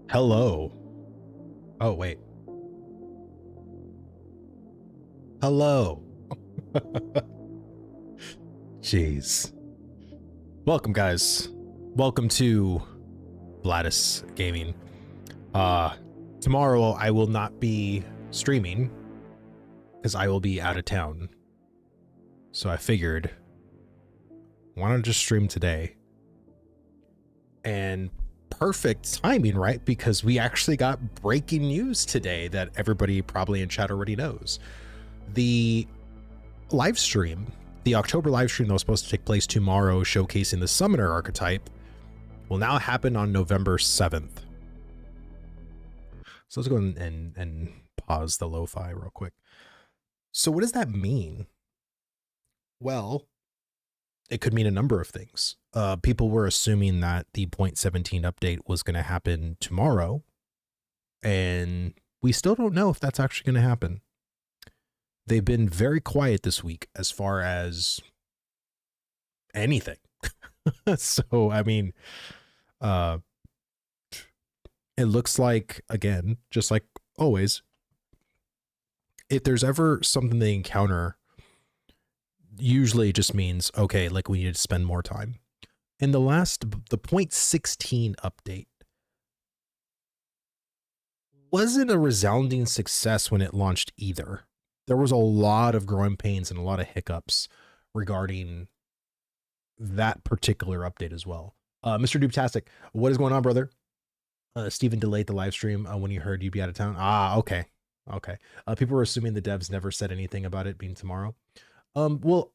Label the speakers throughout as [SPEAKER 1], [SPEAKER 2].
[SPEAKER 1] Hello. Oh, wait. Hello. Jeez. Welcome, guys. Welcome to Bladis Gaming. Tomorrow I will not be streaming because I will be out of town. So I figured, why not just stream today? And perfect timing, right? Because we actually got breaking news today that everybody probably in chat already knows. The live stream, the October live stream that was supposed to take place tomorrow showcasing the Summoner archetype, will now happen on November 7th. So let's go and pause the lo-fi real quick. So what does that mean? Well, it could mean a number of things. People were assuming that the 0.17 update was going to happen tomorrow, and we still don't know if that's actually going to happen. They've been very quiet this week as far as anything. So, I mean, it looks like, again, just like always, if there's ever something they encounter, usually it just means, okay, like we need to spend more time. And the 0.16 update wasn't a resounding success when it launched either. There was a lot of growing pains and a lot of hiccups regarding that particular update as well. Mr. Dubetastic, what is going on, brother? Steven delayed the live stream when he heard you'd be out of town. Ah, okay. Okay. People were assuming the devs never said anything about it being tomorrow. Well,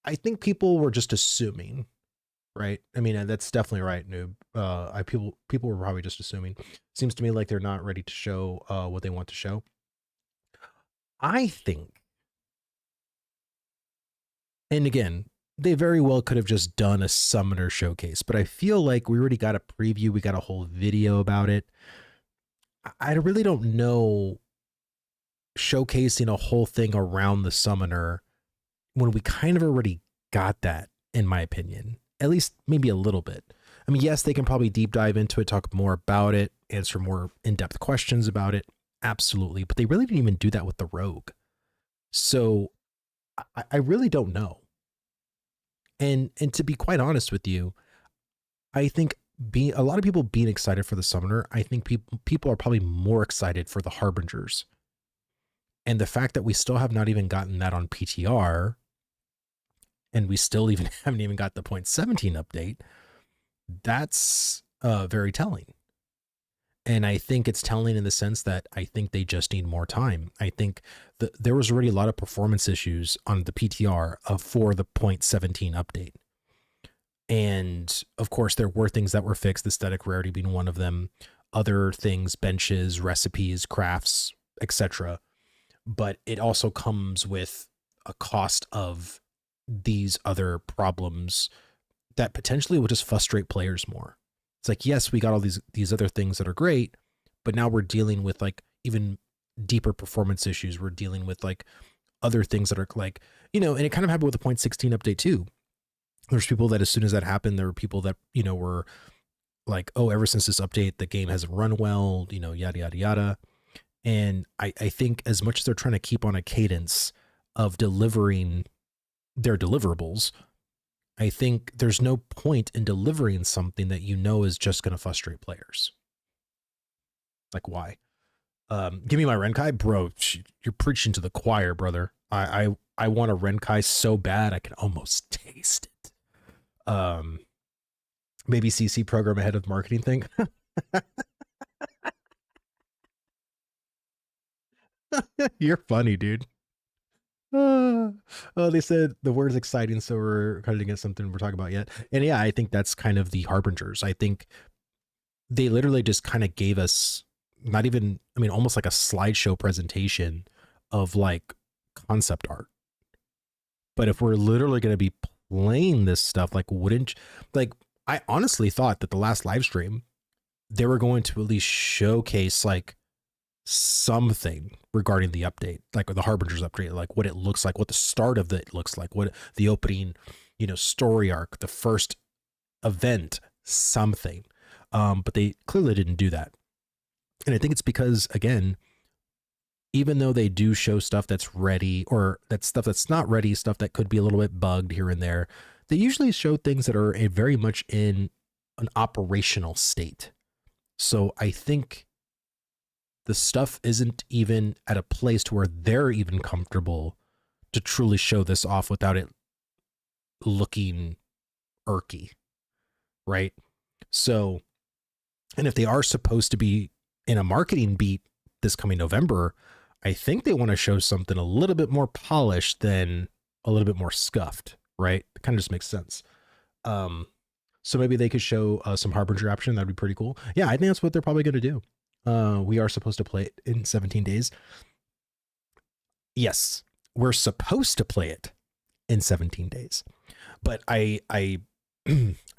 [SPEAKER 1] I think people were just assuming, right? I mean, that's definitely right, Noob. People were probably just assuming. Seems to me like they're not ready to show what they want to show. I think, and again, they very well could have just done a Summoner showcase, but I feel like we already got a preview. We got a whole video about it. I really don't know showcasing a whole thing around the Summoner when we kind of already got that, in my opinion, at least maybe a little bit. I mean, yes, they can probably deep dive into it, talk more about it, answer more in-depth questions about it. Absolutely. But they really didn't even do that with the Rogue. So I really don't know. And to be quite honest with you, I think a lot of people being excited for the Summoner, I think people are probably more excited for the Harbingers. And the fact that we still have not even gotten that on PTR, and we still even haven't even got the 0.17 update, that's very telling. And I think it's telling in the sense that I think they just need more time. I think there was already a lot of performance issues on the PTR for the 0.17 update. And of course, there were things that were fixed, aesthetic rarity being one of them, other things, benches, recipes, crafts, etc. But it also comes with a cost of these other problems that potentially will just frustrate players more. It's like, yes, we got all these other things that are great, but now we're dealing with like even deeper performance issues. We're dealing with like other things that are like, and it kind of happened with the 0.16 update too. There's people that as soon as that happened, there were people that, were like, oh, ever since this update, the game hasn't run well, yada, yada, yada. And I think as much as they're trying to keep on a cadence of delivering their deliverables, I think there's no point in delivering something that is just going to frustrate players. Like, why? Give me my Renkai, bro. You're preaching to the choir, brother. I want a Renkai so bad I can almost taste it. Maybe CC program ahead of the marketing thing. You're funny, dude. Oh, they said the word's exciting, so we're cutting against something we're talking about yet. And yeah, I think that's kind of the Harbingers. I think they literally just kind of gave us not even, almost like a slideshow presentation of like concept art. But if we're literally going to be playing this stuff, like I honestly thought that the last live stream, they were going to at least showcase like something regarding the update, like the Harbingers update, like what it looks like, what the start of it looks like, what the opening, story arc, the first event, something. But they clearly didn't do that. And I think it's because, again, even though they do show stuff that's ready, or that stuff that's not ready, stuff that could be a little bit bugged here and there, they usually show things that are very much in an operational state. So I think the stuff isn't even at a place to where they're even comfortable to truly show this off without it looking irky, right? So, and if they are supposed to be in a marketing beat this coming November, I think they want to show something a little bit more polished than a little bit more scuffed, right? It kind of just makes sense. So maybe they could show some Harbinger option. That'd be pretty cool. Yeah, I think that's what they're probably going to do. We are supposed to play it in 17 days. Yes, we're supposed to play it in 17 days. But I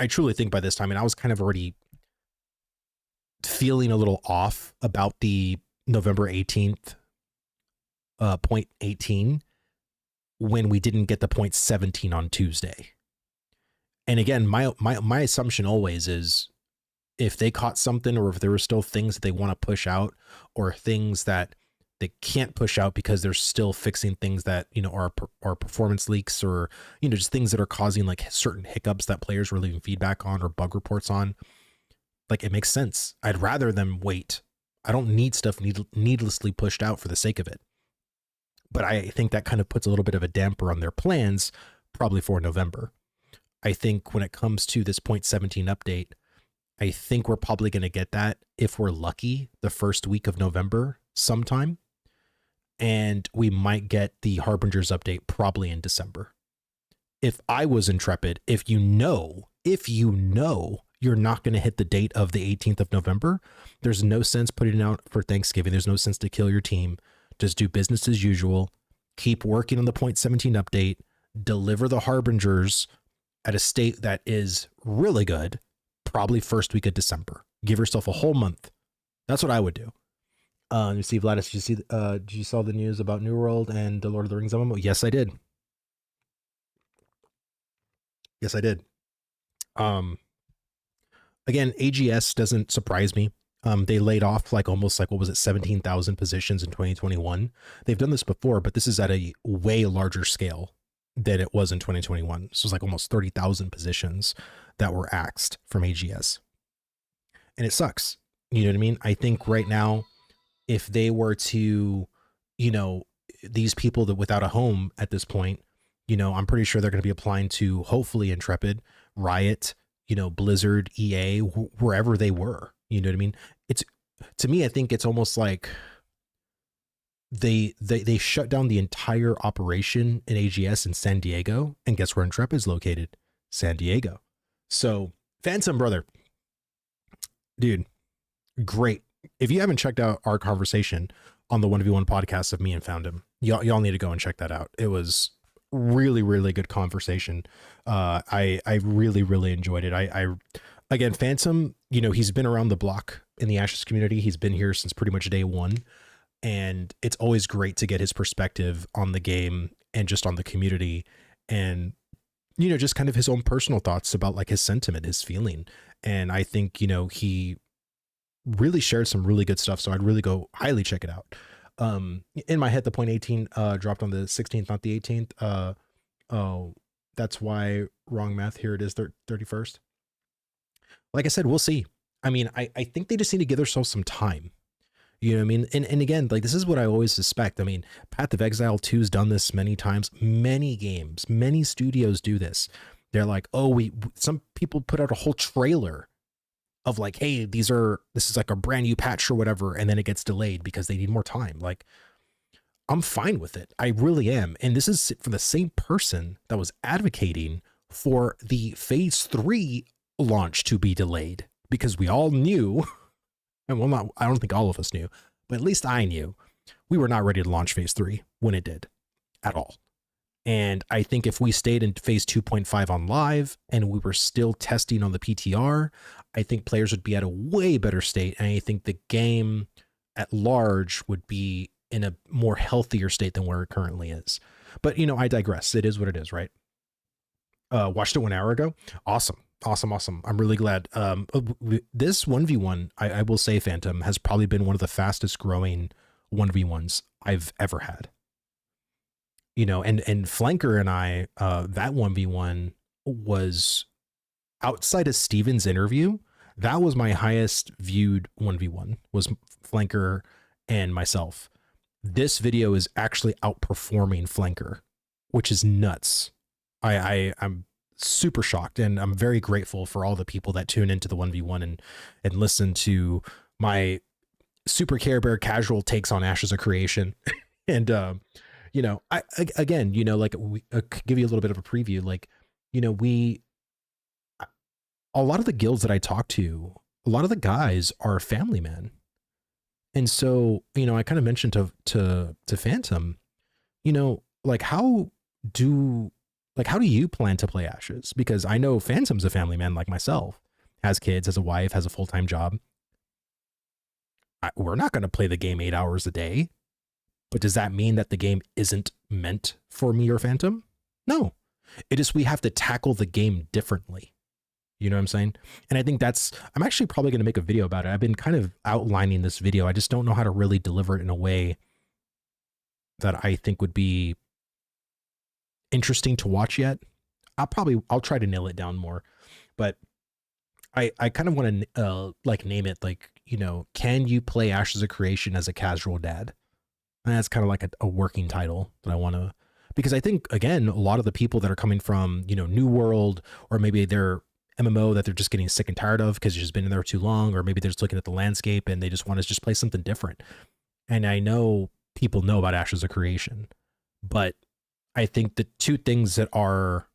[SPEAKER 1] truly think by this time, and I was kind of already feeling a little off about the November 18th point 18 when we didn't get the point 17 on Tuesday. And again, my assumption always is if they caught something, or if there were still things that they want to push out, or things that they can't push out because they're still fixing things that, you know, are performance leaks, or, you know, just things that are causing like certain hiccups that players were leaving feedback on or bug reports on. Like, it makes sense. I'd rather them wait. I don't need stuff needlessly pushed out for the sake of it. But I think that kind of puts a little bit of a damper on their plans, probably for November. I think when it comes to this 0.17 update, I think we're probably going to get that, if we're lucky, the first week of November sometime. And we might get the Harbingers update probably in December. If I was Intrepid, if you know you're not going to hit the date of the 18th of November, there's no sense putting it out for Thanksgiving. There's no sense to kill your team. Just do business as usual. Keep working on the 0.17 update. Deliver the Harbingers at a state that is really good, probably first week of December. Give yourself a whole month. That's what I would do. You see, Vladis, did you saw the news about New World and the Lord of the Rings MMO? Yes, I did. Yes, I did. Again, AGS doesn't surprise me. They laid off almost 17,000 positions in 2021. They've done this before, but this is at a way larger scale than it was in 2021. This was almost 30,000 positions that were axed from AGS. And it sucks. You know what I mean? I think right now, if they were to, you know, these people that without a home at this point, you know, I'm pretty sure they're going to be applying to, hopefully, Intrepid, Riot, you know, Blizzard, EA, wherever they were. You know what I mean? It's, to me, I think it's almost like they shut down the entire operation in AGS in San Diego, and guess where Intrepid is located? San Diego. So, Phantom, brother, dude, great. If you haven't checked out our conversation on the 1v1 podcast of me and Foundem, y'all need to go and check that out. It was really, really good conversation. I really, really enjoyed it. Again, Phantom, you know, he's been around the block in the Ashes community. He's been here since pretty much day one. And it's always great to get his perspective on the game and just on the community, and, you know, just kind of his own personal thoughts about his sentiment, his feeling. And I think, you know, he really shared some really good stuff. So I'd really go highly check it out. In my head, the 0.18 dropped on the 16th, not the 18th. Oh, that's why wrong math. Here it is, 31st. Like I said, we'll see. I mean, I think they just need to give themselves some time. You know what I mean? And again, this is what I always suspect. I mean, Path of Exile 2's done this many times, many games, many studios do this. They're like, oh, some people put out a whole trailer of hey, this is a brand new patch or whatever. And then it gets delayed because they need more time. I'm fine with it. I really am. And this is for the same person that was advocating for the phase 3 launch to be delayed, because we all knew, and I don't think all of us knew, but at least I knew, we were not ready to launch phase 3 when it did at all. And I think if we stayed in phase 2.5 on live and we were still testing on the PTR, I think players would be at a way better state. And I think the game at large would be in a more healthier state than where it currently is. But, you know, I digress. It is what it is, right? Watched it 1 hour ago. Awesome. Awesome, awesome. I'm really glad. This 1v1, I will say, Phantom, has probably been one of the fastest growing 1v1s I've ever had. You know, and Flanker and I, that 1v1 was outside of Steven's interview. That was my highest viewed 1v1, was Flanker and myself. This video is actually outperforming Flanker, which is nuts. I'm super shocked, and I'm very grateful for all the people that tune into the 1v1 and listen to my super Care Bear casual takes on Ashes of Creation. And you know, I again, you know, like we give you a little bit of a preview. Like, you know, a lot of the guilds that I talk to, a lot of the guys are family men. And so, you know, I kind of mentioned to Phantom, you know, like how do you plan to play Ashes? Because I know Phantom's a family man like myself, has kids, has a wife, has a full-time job. We're not going to play the game 8 hours a day. But does that mean that the game isn't meant for me or Phantom? No. It is, we have to tackle the game differently. You know what I'm saying? And I think I'm actually probably going to make a video about it. I've been kind of outlining this video. I just don't know how to really deliver it in a way that I think would be interesting to watch yet. I'll try to nail it down more, but I kind of want to like name it like, you know, can you play Ashes of Creation as a casual dad? And that's kind of like a working title that I want to, because I think, again, a lot of the people that are coming from, you know, New World, or maybe they're MMO that they're just getting sick and tired of because you've just been in there too long, or maybe they're just looking at the landscape and they just want to just play something different. And I know people know about Ashes of Creation, but I think the two things that are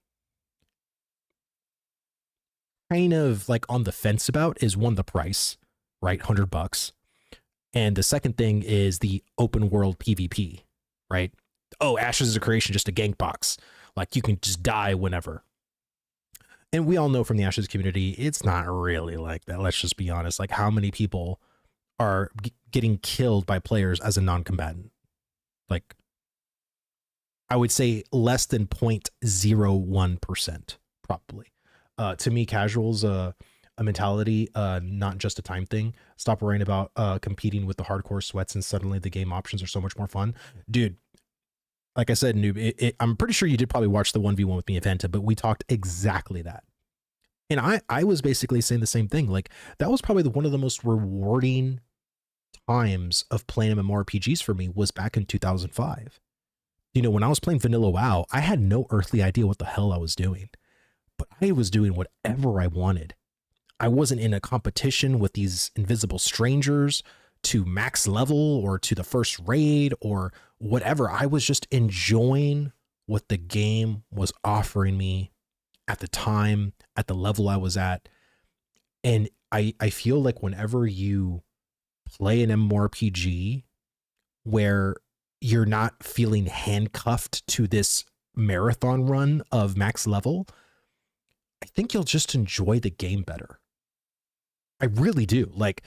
[SPEAKER 1] kind of like on the fence about is, one, the price, right? $100. And the second thing is the open world PvP, right? Oh, Ashes of Creation, just a gank box. Like you can just die whenever. And we all know from the Ashes community, it's not really like that. Let's just be honest. Like, how many people are getting killed by players as a non-combatant? Like, I would say less than 0.01%, probably. To me, casuals, a mentality, not just a time thing. Stop worrying about competing with the hardcore sweats, and suddenly the game options are so much more fun. Dude, like I said, noob, I'm pretty sure you did probably watch the 1v1 with me and Fanta, but we talked exactly that. And I was basically saying the same thing. Like, that was probably one of the most rewarding times of playing MMORPGs for me, was back in 2005. You know, when I was playing Vanilla WoW, I had no earthly idea what the hell I was doing, but I was doing whatever I wanted. I wasn't in a competition with these invisible strangers to max level or to the first raid or whatever. I was just enjoying what the game was offering me at the time, at the level I was at. And I feel like whenever you play an MMORPG where you're not feeling handcuffed to this marathon run of max level, I think you'll just enjoy the game better. I really do. Like,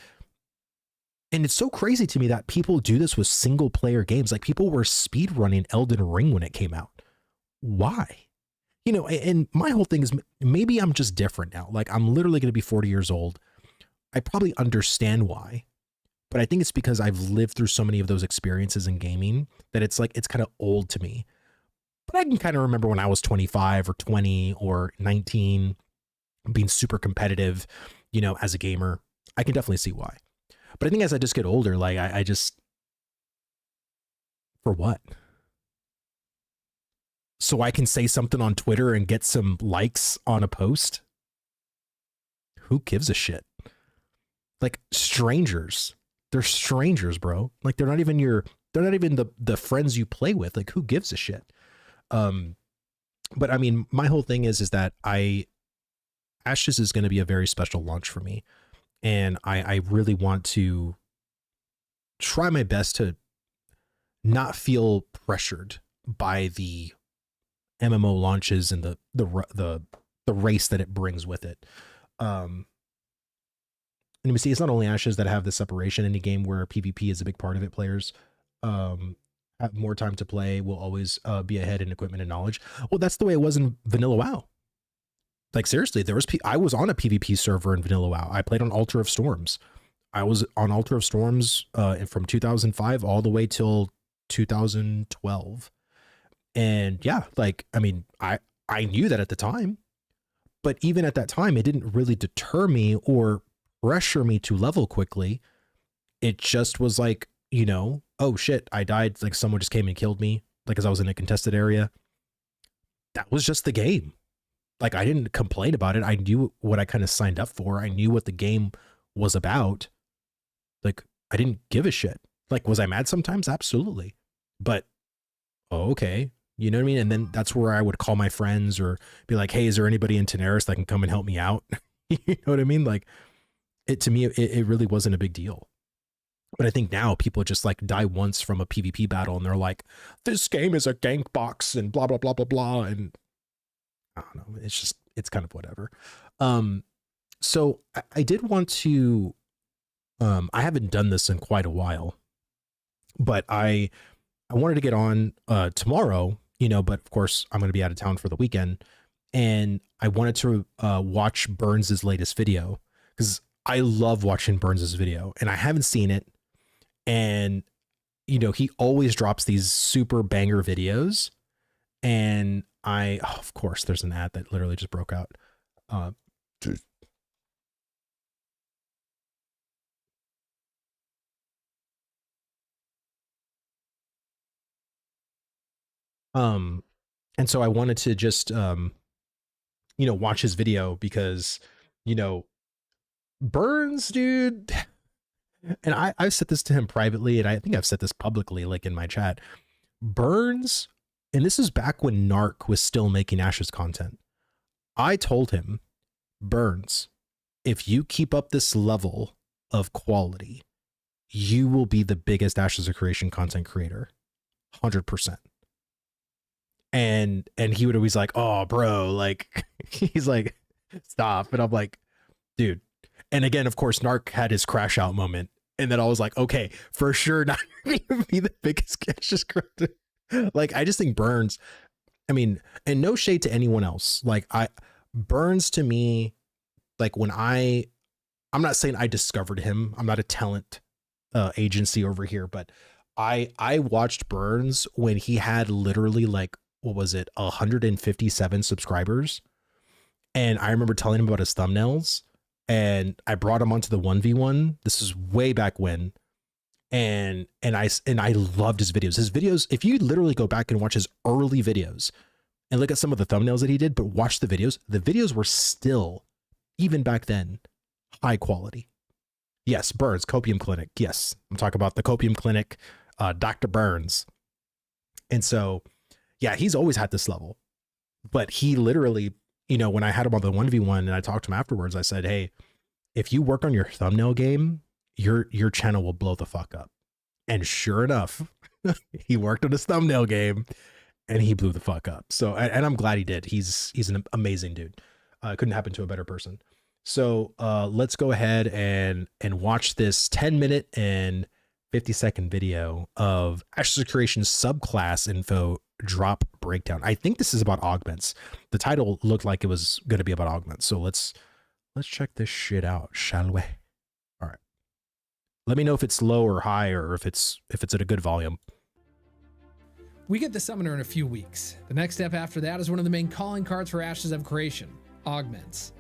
[SPEAKER 1] and it's so crazy to me that people do this with single player games. Like, people were speed running Elden Ring when it came out. Why? You know, and my whole thing is, maybe I'm just different now. Like, I'm literally going to be 40 years old. I probably understand why, but I think it's because I've lived through so many of those experiences in gaming that it's like, it's kind of old to me. But I can kind of remember when I was 25 or 20 or 19 being super competitive, you know, as a gamer. I can definitely see why. But I think as I just get older, like I just, for what? So I can say something on Twitter and get some likes on a post? Who gives a shit? Like, strangers. They're strangers, bro. Like, they're not even the friends you play with. Like, who gives a shit? But I mean, my whole thing is that Ashes is going to be a very special launch for me. And I really want to try my best to not feel pressured by the MMO launches and the race that it brings with it. And we see it's not only Ashes that have the separation. In a game where PvP is a big part of it, players have more time to play, will always be ahead in equipment and knowledge. Well, that's the way it was in Vanilla WoW. Like seriously, I was on a PvP server in Vanilla WoW. I played on Altar of Storms. I was on Altar of Storms from 2005 all the way till 2012. And yeah, like, I mean, I knew that at the time, but even at that time, it didn't really deter me or pressure me to level quickly. It just was like, you know, oh shit, I died. Like someone just came and killed me, like as I was in a contested area. That was just the game. Like I didn't complain about it. I knew what I kind of signed up for. I knew what the game was about. Like I didn't give a shit. Like, was I mad sometimes? Absolutely. But, oh, okay. You know what I mean? And then that's where I would call my friends or be like, hey, is there anybody in Tenaris that can come and help me out? You know what I mean? Like to me, it really wasn't a big deal. But I think now people just like die once from a PvP battle and they're like, this game is a gank box and blah, blah, blah, blah, blah. And I don't know. It's kind of whatever. So I did want to, I haven't done this in quite a while, but I wanted to get on tomorrow, you know, but of course I'm going to be out of town for the weekend, and I wanted to watch Burns's latest video because I love watching Burns's video and I haven't seen it. And, you know, he always drops these super banger videos. And of course, there's an ad that literally just broke out. And so I wanted to just, you know, watch his video because, you know, Burns, dude. And I've said this to him privately, and I think I've said this publicly, like in my chat. Burns, and this is back when Narc was still making Ashes content. I told him, Burns, if you keep up this level of quality, you will be the biggest Ashes of Creation content creator. 100%. And he would always like, oh, bro, like, he's like, stop. And I'm like, dude. And again, of course, Narc had his crash out moment. And then I was like, okay, for sure, not going to be the biggest Ashes creator. Like, I just think Burns, I mean, and no shade to anyone else. Like, Burns to me, like when I'm not saying I discovered him. I'm not a talent agency over here, but I watched Burns when he had literally like, what was it? 157 subscribers. And I remember telling him about his thumbnails, and I brought him onto the 1v1. This is way back when. And I loved his videos. His videos, if you literally go back and watch his early videos and look at some of the thumbnails that he did, but watch the videos were still, even back then, high quality. Yes, Burns, Copium Clinic. Yes, I'm talking about the Copium Clinic, Dr. Burns. And so, yeah, he's always had this level. But he literally, you know, when I had him on the 1v1 and I talked to him afterwards, I said, hey, if you work on your thumbnail game, your channel will blow the fuck up. And sure enough, he worked on his thumbnail game and he blew the fuck up. So, and I'm glad he did. He's an amazing dude. Couldn't happen to a better person. So let's go ahead and watch this 10-minute and 50-second video of Ashes of Creation subclass info drop breakdown. I think this is about augments. The title looked like it was going to be about augments. So let's check this shit out, shall we? All right. Let me know if it's low or high, or if it's at a good volume.
[SPEAKER 2] We get the summoner in a few weeks. The next step after that is one of the main calling cards for Ashes of Creation, augments.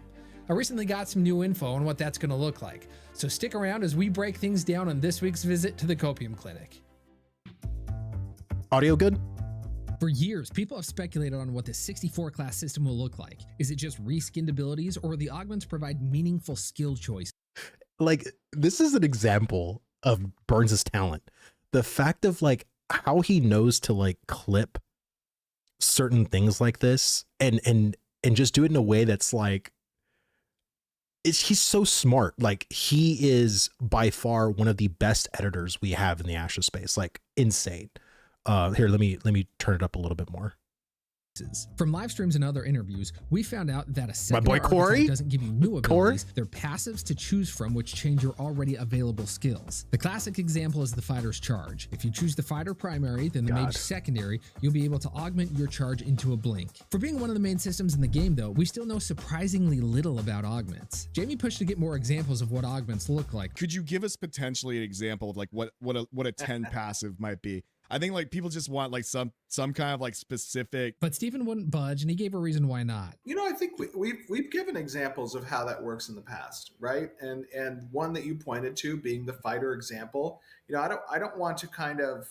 [SPEAKER 2] I recently got some new info on what that's going to look like, so stick around as we break things down on this week's visit to the Copium Clinic.
[SPEAKER 1] Audio good?
[SPEAKER 2] For years, people have speculated on what the 64 class system will look like. Is it just reskinned abilities, or will the augments provide meaningful skill choice?
[SPEAKER 1] Like, this is an example of Burns's talent. The fact of like how he knows to like clip certain things like this and just do it in a way that's like, he's so smart. Like, he is by far one of the best editors we have in the Ashes space. Like, insane. Here, let me turn it up a little bit more.
[SPEAKER 2] From live streams and other interviews, we found out that a
[SPEAKER 1] My
[SPEAKER 2] secondary
[SPEAKER 1] boy Corey?
[SPEAKER 2] archetype doesn't give you new
[SPEAKER 1] Corey?
[SPEAKER 2] abilities, they're passives to choose from which change your already available skills. The classic example is the fighter's charge. If you choose the fighter primary, then the mage secondary, you'll be able to augment your charge into a blink. For being one of the main systems in the game though, we still know surprisingly little about augments. Jamie pushed to get more examples of what augments look like.
[SPEAKER 3] Could you give us potentially an example of like what a 10 passive might be? I think like people just want like some kind of like specific.
[SPEAKER 2] But Stephen wouldn't budge, and he gave a reason why not.
[SPEAKER 4] You know, I think we've given examples of how that works in the past, right? And one that you pointed to being the fighter example. You know, I don't want to kind of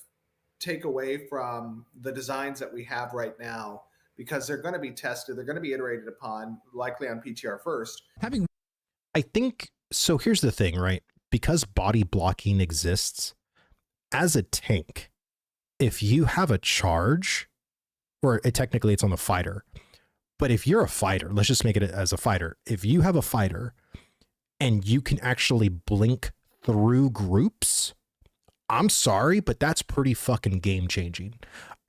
[SPEAKER 4] take away from the designs that we have right now because they're going to be tested, they're going to be iterated upon, likely on PTR first.
[SPEAKER 1] I think so. Here's the thing, right? Because body blocking exists as a tank. If you have a charge, or technically it's on the fighter, but if you're a fighter, let's just make it as a fighter. If you have a fighter and you can actually blink through groups, I'm sorry, but that's pretty fucking game changing.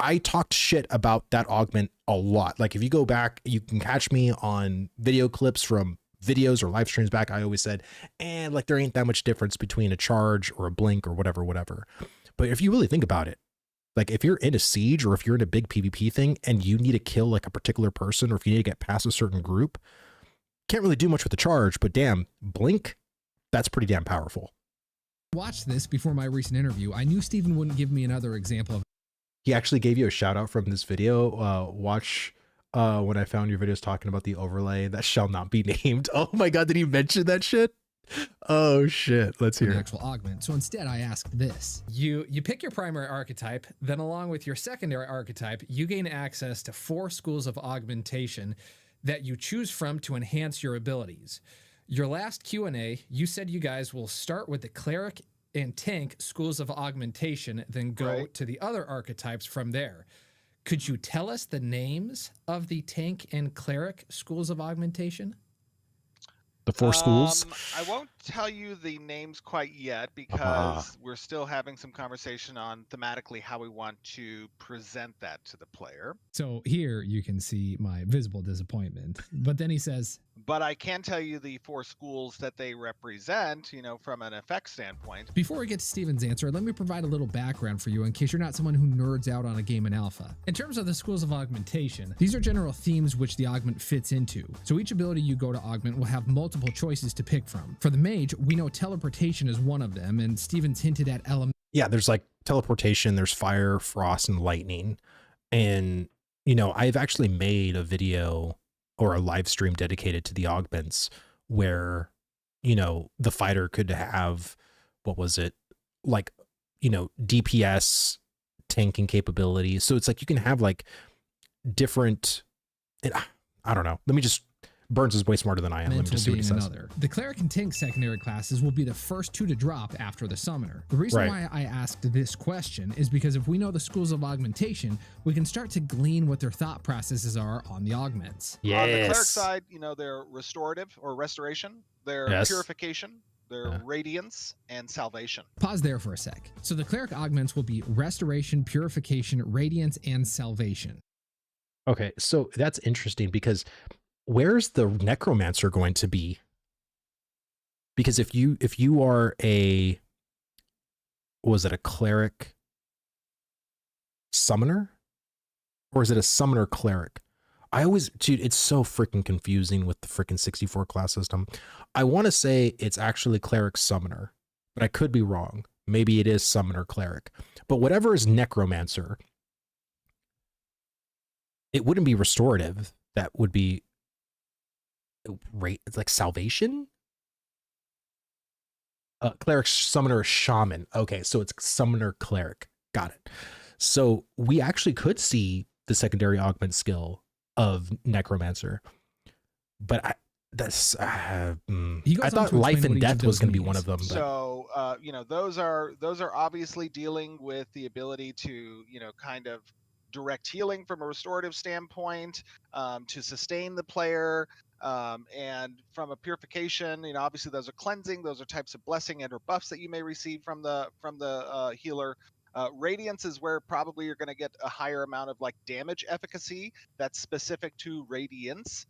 [SPEAKER 1] I talked shit about that augment a lot. Like if you go back, you can catch me on video clips from videos or live streams back. I always said, and like there ain't that much difference between a charge or a blink or whatever. But if you really think about it, like if you're in a siege or if you're in a big PvP thing and you need to kill like a particular person, or if you need to get past a certain group, can't really do much with the charge, but damn, blink, that's pretty damn powerful.
[SPEAKER 2] Watched this before my recent interview. I knew Stephen wouldn't give me another example of.
[SPEAKER 1] He actually gave you a shout out from this video. Watch when I found your videos talking about the overlay that shall not be named. Oh my God, did he mention that shit? Oh shit, let's hear
[SPEAKER 2] an
[SPEAKER 1] it.
[SPEAKER 2] actual augment. So instead I asked this. You pick your primary archetype, then along with your secondary archetype, you gain access to 4 schools of augmentation that you choose from to enhance your abilities. Your last Q&A, you said you guys will start with the cleric and tank schools of augmentation, then go to the other archetypes from there. Could you tell us the names of the tank and cleric schools of augmentation?
[SPEAKER 1] The 4 schools?
[SPEAKER 5] I won't tell you the names quite yet because we're still having some conversation on thematically how we want to present that to the player.
[SPEAKER 2] So here you can see my visible disappointment. But then he says,
[SPEAKER 5] but I can tell you the 4 schools that they represent, you know, from an effect standpoint.
[SPEAKER 2] Before we get to Steven's answer, let me provide a little background for you in case you're not someone who nerds out on a game in alpha. In terms of the schools of augmentation, these are general themes which the augment fits into. So each ability you go to augment will have multiple choices to pick from. For the mage, we know teleportation is one of them, and Steven's hinted at
[SPEAKER 1] Yeah, there's like teleportation, there's fire, frost, and lightning. And, you know, I've actually made a video or a live stream dedicated to the augments where, you know, the fighter could have, what was it? Like, you know, DPS tanking capabilities. So it's like, you can have like different, I don't know. Let me just, Burns is way smarter than I am. Let me just see what he says.
[SPEAKER 2] Another. The cleric and tank secondary classes will be the first 2 to drop after the summoner. The reason why I asked this question is because if we know the schools of augmentation, we can start to glean what their thought processes are on the augments.
[SPEAKER 5] Yes. On the cleric side, you know, they're restorative or restoration, they're purification, they're radiance, and salvation.
[SPEAKER 2] Pause there for a sec. So the cleric augments will be restoration, purification, radiance, and salvation.
[SPEAKER 1] Okay, so that's interesting because where's the necromancer going to be? Because if you are a, was it a cleric summoner, or is it a summoner cleric? I always, dude, it's so freaking confusing with the freaking 64 class system. I want to say it's actually cleric summoner, but I could be wrong. Maybe it is summoner cleric, but whatever is necromancer, it wouldn't be restorative. That would be it's like salvation. Cleric, summoner, shaman. Okay, so it's summoner cleric. Got it. So we actually could see the secondary augment skill of necromancer, but I thought life and death was going to be one of them. But.
[SPEAKER 5] So you know, those are obviously dealing with the ability to, you know, kind of direct healing from a restorative standpoint, to sustain the player. And from a purification, you know, obviously those are cleansing, those are types of blessing and or buffs that you may receive from the healer. Radiance is where probably you're going to get a higher amount of like damage efficacy that's specific to Radiance.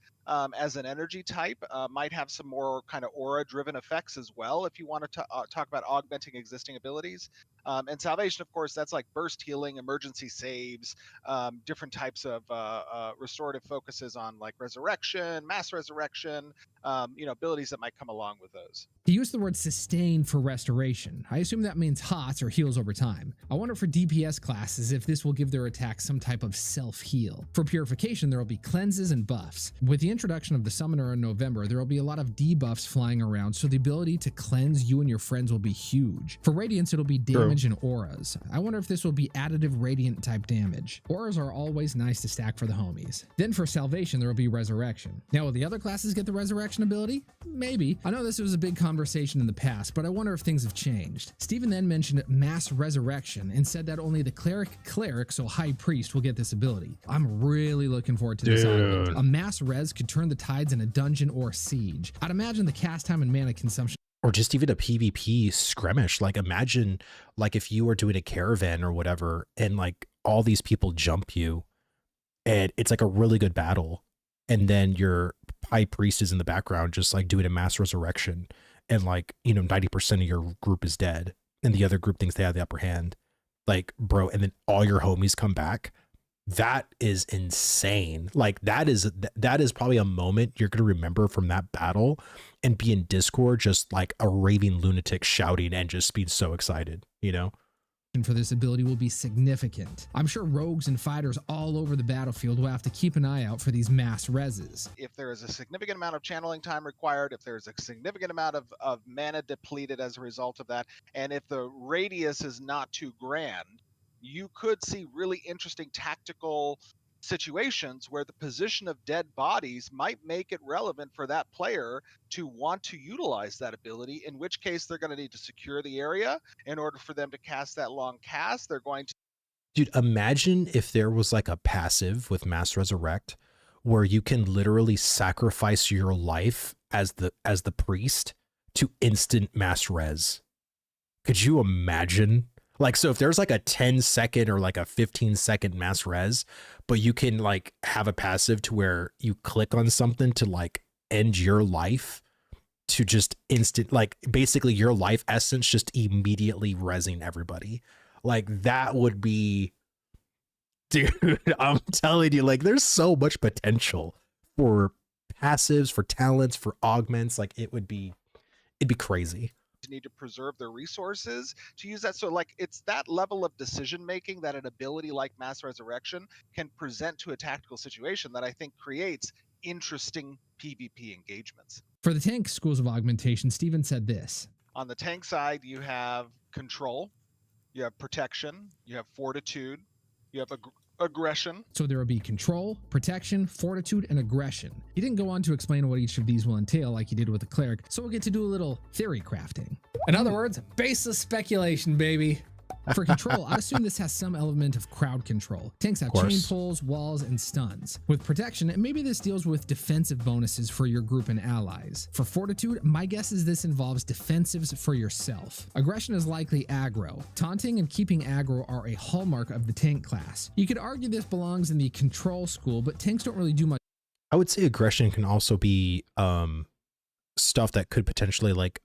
[SPEAKER 5] As an energy type, might have some more kind of aura driven effects as well if you want to talk about augmenting existing abilities. And Salvation, of course, that's like burst healing, emergency saves, different types of restorative focuses on like resurrection, mass resurrection, abilities that might come along with those.
[SPEAKER 2] He used the word sustain for restoration. I assume that means HOTS or heals over time. I wonder for DPS classes if this will give their attacks some type of self-heal. For purification, there will be cleanses and buffs. With the introduction of the summoner in November, there will be a lot of debuffs flying around, so the ability to cleanse you and your friends will be huge. For Radiance, it'll be damage and auras. I wonder if this will be additive Radiant type damage. Auras are always nice to stack for the homies. Then for Salvation, there will be Resurrection. Now, will the other classes get the Resurrection ability? Maybe. I know this was a big conversation in the past, but I wonder if things have changed. Steven then mentioned mass resurrection and said that only the cleric, so high priest, will get this ability. I'm really looking forward to this. A mass res could turn the tides in a dungeon or siege. I'd imagine the cast time and mana consumption,
[SPEAKER 1] or just even a PvP skirmish. Like imagine like if you were doing a caravan or whatever and like all these people jump you and it's like a really good battle, and then your high priest is in the background just like doing a mass resurrection, and like 90% of your group is dead and the other group thinks they have the upper hand, like bro, and then all your homies come back. That is insane. Like that is probably a moment you're going to remember from that battle and be in Discord just like a raving lunatic shouting and just being so excited,
[SPEAKER 2] for this ability will be significant. I'm sure rogues and fighters all over the battlefield will have to keep an eye out for these mass reses.
[SPEAKER 5] If there is a significant amount of channeling time required, if there's a significant amount of mana depleted as a result of that, and if the radius is not too grand, you could see really interesting tactical situations where the position of dead bodies might make it relevant for that player to want to utilize that ability, in which case they're going to need to secure the area in order for them to cast that long cast. They're going to...
[SPEAKER 1] Dude, imagine if there was like a passive with Mass Resurrect where you can literally sacrifice your life as the priest to instant mass res. Could you imagine? Like, so if there's like a 10-second or like a 15-second mass res, but you can like have a passive to where you click on something to like end your life to just instant, like basically your life essence just immediately resing everybody. Like that would be, dude, I'm telling you, like there's so much potential for passives, for talents, for augments. Like it'd be crazy.
[SPEAKER 5] Need to preserve their resources to use that. So like it's that level of decision making that an ability like Mass Resurrection can present to a tactical situation that I think creates interesting PvP engagements.
[SPEAKER 2] For the tank schools of augmentation, Steven said this.
[SPEAKER 5] On the tank side, you have control, you have protection, you have fortitude, you have aggression.
[SPEAKER 2] So there will be control, protection, fortitude, and aggression. He didn't go on to explain what each of these will entail like he did with the cleric, so we'll get to do a little theory crafting. In other words, baseless speculation, baby. For control, I assume this has some element of crowd control. Tanks have chain pulls, walls, and stuns. With protection, maybe this deals with defensive bonuses for your group and allies. For fortitude, my guess is this involves defensives for yourself. Aggression is likely aggro. Taunting and keeping aggro are a hallmark of the tank class. You could argue this belongs in the control school, but tanks don't really do much.
[SPEAKER 1] I would say aggression can also be stuff that could potentially like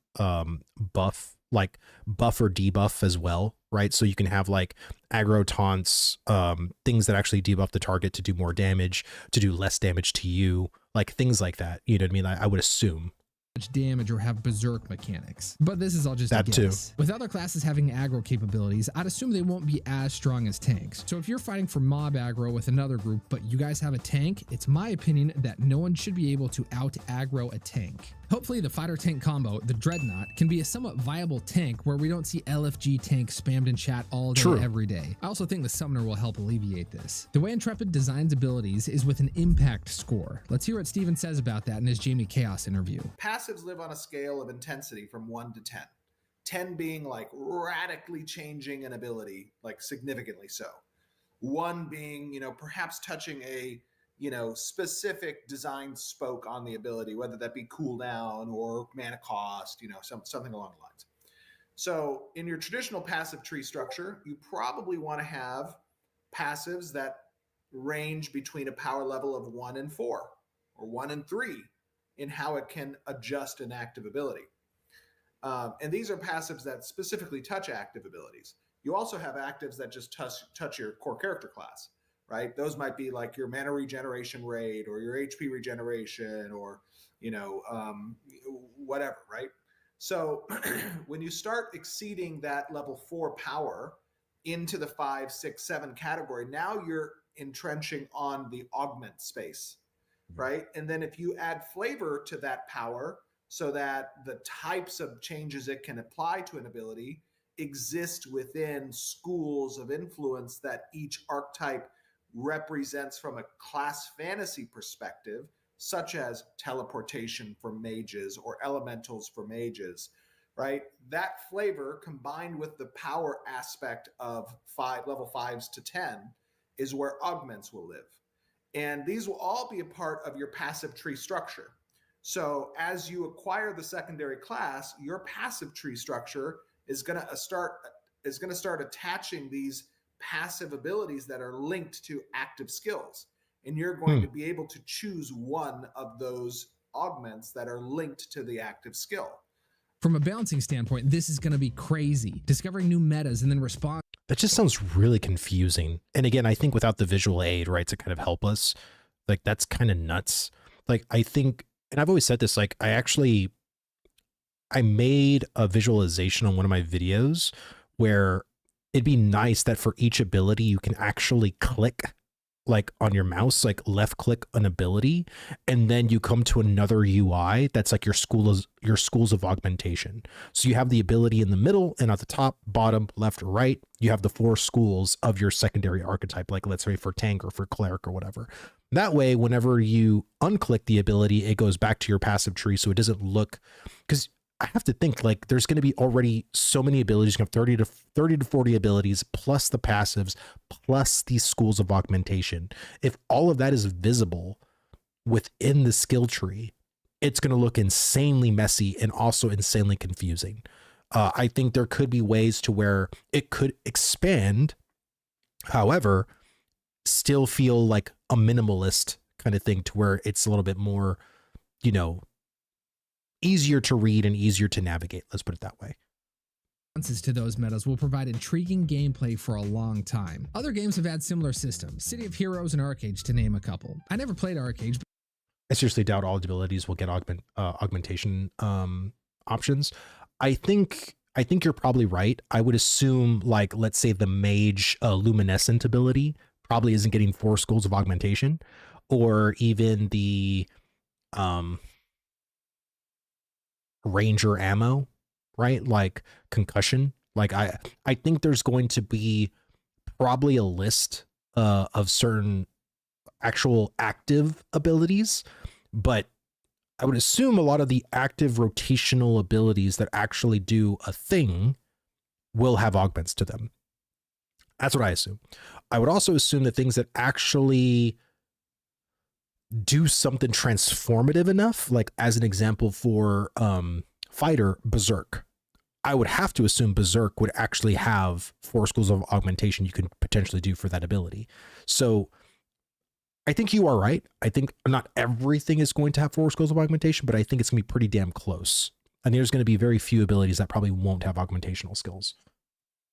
[SPEAKER 1] buff or debuff as well, right? So you can have like aggro taunts, things that actually debuff the target to do more damage, to do less damage to you, like things like that. You know what I mean? I would assume.
[SPEAKER 2] Damage or have berserk mechanics, but this is all just
[SPEAKER 1] that
[SPEAKER 2] a guess.
[SPEAKER 1] too.
[SPEAKER 2] With other classes having aggro capabilities, I'd assume they won't be as strong as tanks. So if you're fighting for mob aggro with another group, but you guys have a tank, it's my opinion that no one should be able to out aggro a tank. Hopefully the fighter tank combo, the Dreadnought, can be a somewhat viable tank where we don't see LFG tank spammed in chat all day, every day. I also think the summoner will help alleviate this. The way Intrepid designs abilities is with an impact score. Let's hear what Steven says about that in his Jamie Chaos interview.
[SPEAKER 4] Passives live on a scale of intensity from 1 to 10. 10 being like radically changing an ability, like significantly so. 1 being, perhaps touching a specific design spoke on the ability, whether that be cooldown or mana cost, something along the lines. So in your traditional passive tree structure, you probably want to have passives that range between a power level of 1 and 4 or 1 and 3 in how it can adjust an active ability. And these are passives that specifically touch active abilities. You also have actives that just touch your core character class, right? Those might be like your mana regeneration rate or your HP regeneration or, whatever, right? So when you start exceeding that level 4 power into the 5, 6, 7 category, now you're entrenching on the augment space, right? And then if you add flavor to that power so that the types of changes it can apply to an ability exist within schools of influence that each archetype represents from a class fantasy perspective, such as teleportation for mages or elementals for mages, right? That flavor combined with the power aspect of level 5s to 10 is where augments will live. And these will all be a part of your passive tree structure. So as you acquire the secondary class, your passive tree structure is going to start attaching these passive abilities that are linked to active skills. And you're going to be able to choose one of those augments that are linked to the active skill.
[SPEAKER 2] From a balancing standpoint, this is going to be crazy. Discovering new metas and then respond.
[SPEAKER 1] That just sounds really confusing. And again, I think without the visual aid, right, to kind of help us, like that's kind of nuts. Like I think, and I've always said this, like I made a visualization on one of my videos where it'd be nice that for each ability, you can actually click like on your mouse, like left click an ability, and then you come to another UI that's like your schools of augmentation. So you have the ability in the middle, and at the top, bottom, left, or right, you have the 4 schools of your secondary archetype, like let's say for tank or for cleric or whatever. That way, whenever you unclick the ability, it goes back to your passive tree, so it doesn't look, because I have to think like there's going to be already so many abilities. You have 30 to 40 abilities plus the passives plus these schools of augmentation. If all of that is visible within the skill tree, it's going to look insanely messy and also insanely confusing. I think there could be ways to where it could expand, however, still feel like a minimalist kind of thing to where it's a little bit more, easier to read and easier to navigate. Let's put it that way.
[SPEAKER 2] Responses to those metas will provide intriguing gameplay for a long time. Other games have had similar systems, City of Heroes and Arcade to name a couple. I never played Arcade.
[SPEAKER 1] I seriously doubt all abilities will get augmentation options. I think you're probably right. I would assume, like, let's say the mage luminescent ability probably isn't getting 4 schools of augmentation, or even the ranger ammo, right? Like concussion. Like I think there's going to be probably a list of certain actual active abilities, but I would assume a lot of the active rotational abilities that actually do a thing will have augments to them. That's what I assume. I would also assume that things that actually do something transformative enough, like as an example for fighter, Berserk. I would have to assume Berserk would actually have 4 schools of augmentation you can potentially do for that ability. So I think you are right. I think not everything is going to have 4 schools of augmentation, but I think it's going to be pretty damn close. And there's going to be very few abilities that probably won't have augmentational skills.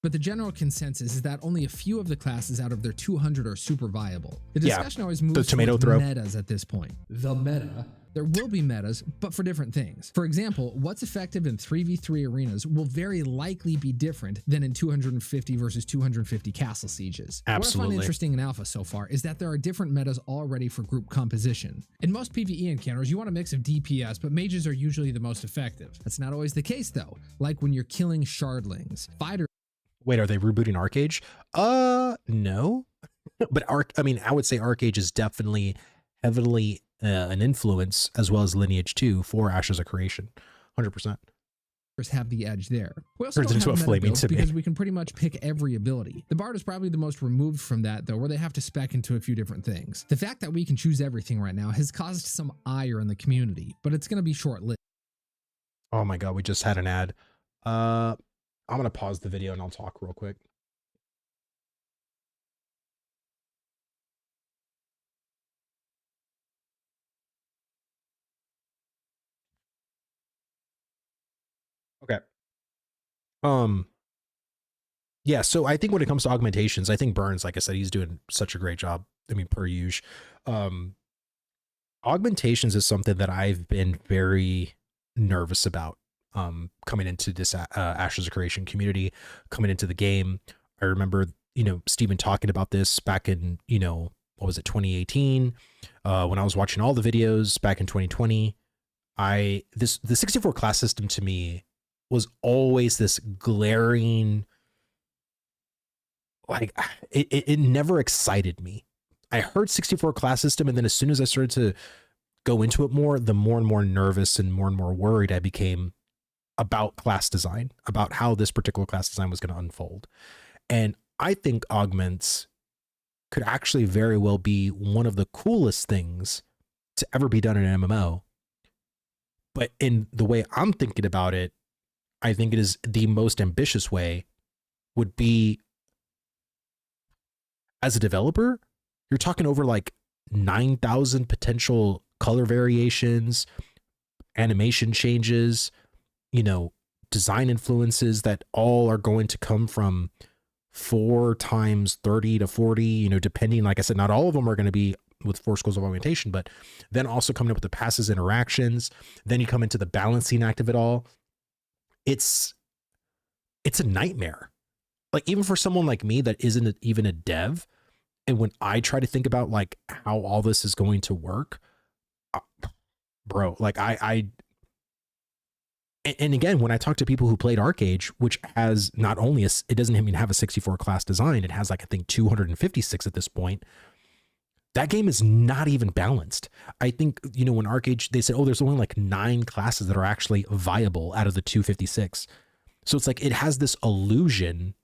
[SPEAKER 2] But the general consensus is that only a few of the classes out of their 200 are super viable. The discussion always moves towards metas at this point. The meta. There will be metas, but for different things. For example, what's effective in 3v3 arenas will very likely be different than in 250 versus 250 castle sieges.
[SPEAKER 1] Absolutely.
[SPEAKER 2] What I find interesting in Alpha so far is that there are different metas already for group composition. In most PvE encounters, you want a mix of DPS, but mages are usually the most effective. That's not always the case though, like when you're killing shardlings. Fighters.
[SPEAKER 1] Wait, are they rebooting Arcade? No. But I would say Arcade is definitely heavily an influence, as well as Lineage 2 for Ashes of Creation. 100%.
[SPEAKER 2] Have the edge there. We also
[SPEAKER 1] Turns
[SPEAKER 2] don't
[SPEAKER 1] into
[SPEAKER 2] have
[SPEAKER 1] a flaming to me.
[SPEAKER 2] because we can pretty much pick every ability. The Bard is probably the most removed from that though, where they have to spec into a few different things. The fact that we can choose everything right now has caused some ire in the community, but it's going to be short-lived.
[SPEAKER 1] Oh my God, we just had an ad. I'm going to pause the video and I'll talk real quick. Okay. Yeah, so I think when it comes to augmentations, I think Burns, like I said, he's doing such a great job. I mean, per usual. Augmentations is something that I've been very nervous about coming into this Ashes of Creation community, coming into the game. I remember, Steven talking about this back in, what was it, 2018, when I was watching all the videos back in 2020. The 64 class system to me was always this glaring, like it never excited me. I heard 64 class system, and then as soon as I started to go into it more, the more and more nervous and more worried I became about class design, about how this particular class design was going to unfold. And I think augments could actually very well be one of the coolest things to ever be done in an MMO. But in the way I'm thinking about it, I think it is the most ambitious way would be, as a developer, you're talking over like 9,000 potential color variations, animation changes, design influences that all are going to come from 4 times 30 to 40, depending, like I said, not all of them are going to be with 4 schools of augmentation, but then also coming up with the passes interactions. Then you come into the balancing act of it all. It's a nightmare. Like, even for someone like me that isn't even a dev, and when I try to think about like how all this is going to work, bro, like and again, when I talk to people who played Arcade, which has not only it doesn't even have a 64 class design, it has like, I think 256 at this point. That game is not even balanced. I think, when Arcade, they said, oh, there's only like 9 classes that are actually viable out of the 256. So it's like, it has this illusion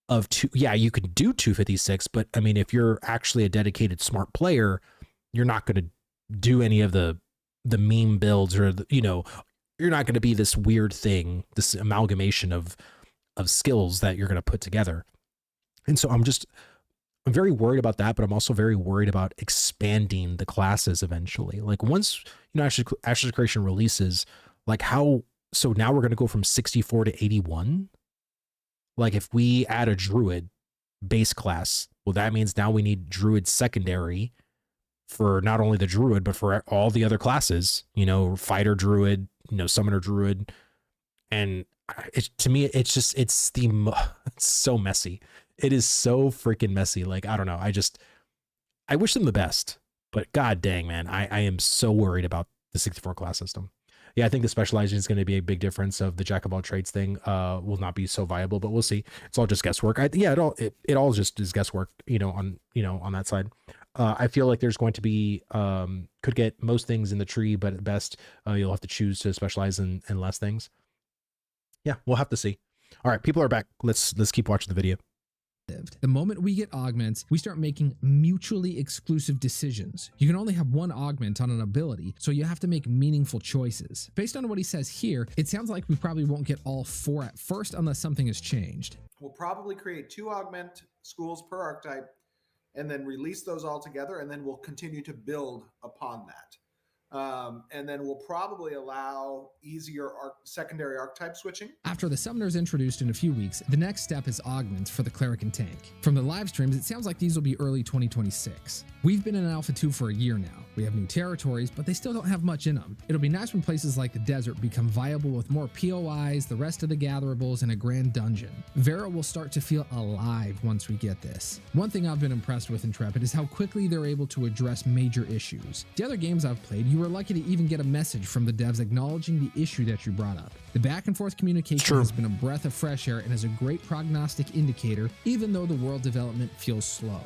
[SPEAKER 1] of you could do 256, but I mean, if you're actually a dedicated smart player, you're not going to do any of the meme builds, or you're not going to be this weird thing, this amalgamation of skills that you're going to put together. And so I'm very worried about that, but I'm also very worried about expanding the classes eventually. Like, once, Ashes of Creation releases, like so now we're going to go from 64 to 81. Like, if we add a druid base class, well, that means now we need druid secondary for not only the druid, but for all the other classes, fighter druid, summoner druid. And to me, it's so messy. It is so freaking messy. Like, I don't know. I wish them the best, but god dang, man, I am so worried about the 64 class system. Yeah, I think the specialization is going to be a big difference of the jack of all trades thing. Will not be so viable, but we'll see. It's all just guesswork. It all just is guesswork, on that side. I feel like there's going to be, could get most things in the tree, but at best, you'll have to choose to specialize in less things. Yeah, we'll have to see. All right, people are back. Let's keep watching the video.
[SPEAKER 2] The moment we get augments, we start making mutually exclusive decisions. You can only have one augment on an ability, so you have to make meaningful choices. Based on what he says here, it sounds like we probably won't get all 4 at first unless something has changed.
[SPEAKER 4] We'll probably create 2 augment schools per archetype and then release those all together, and then we'll continue to build upon that. And then we'll probably allow easier secondary archetype switching.
[SPEAKER 2] After the summoner is introduced in a few weeks, the next step is augments for the cleric and tank. From the live streams, it sounds like these will be early 2026. We've been in Alpha 2 for a year now. We have new territories, but they still don't have much in them. It'll be nice when places like the desert become viable with more POIs, the rest of the gatherables, and a grand dungeon. Vera will start to feel alive once we get this. One thing I've been impressed with Intrepid is how quickly they're able to address major issues. The other games I've played, you were lucky to even get a message from the devs acknowledging the issue that you brought up. The back and forth communication has been a breath of fresh air and is a great prognostic indicator, even though the world development feels slow.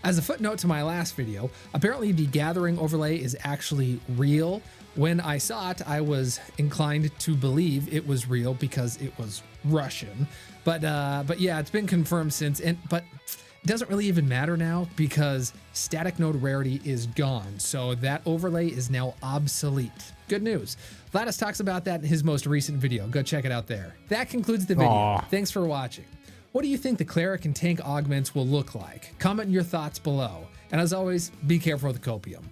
[SPEAKER 2] As a footnote to my last video, apparently the gathering overlay is actually real. When I saw it, I was inclined to believe it was real because it was Russian. But yeah, it's been confirmed since. But doesn't really even matter now because static node rarity is gone. So that overlay is now obsolete. Good news. Vladis talks about that in his most recent video. Go check it out there. That concludes the video.
[SPEAKER 1] Aw.
[SPEAKER 2] Thanks for watching. What do you think the cleric and tank augments will look like? Comment your thoughts below. And as always, be careful with the copium.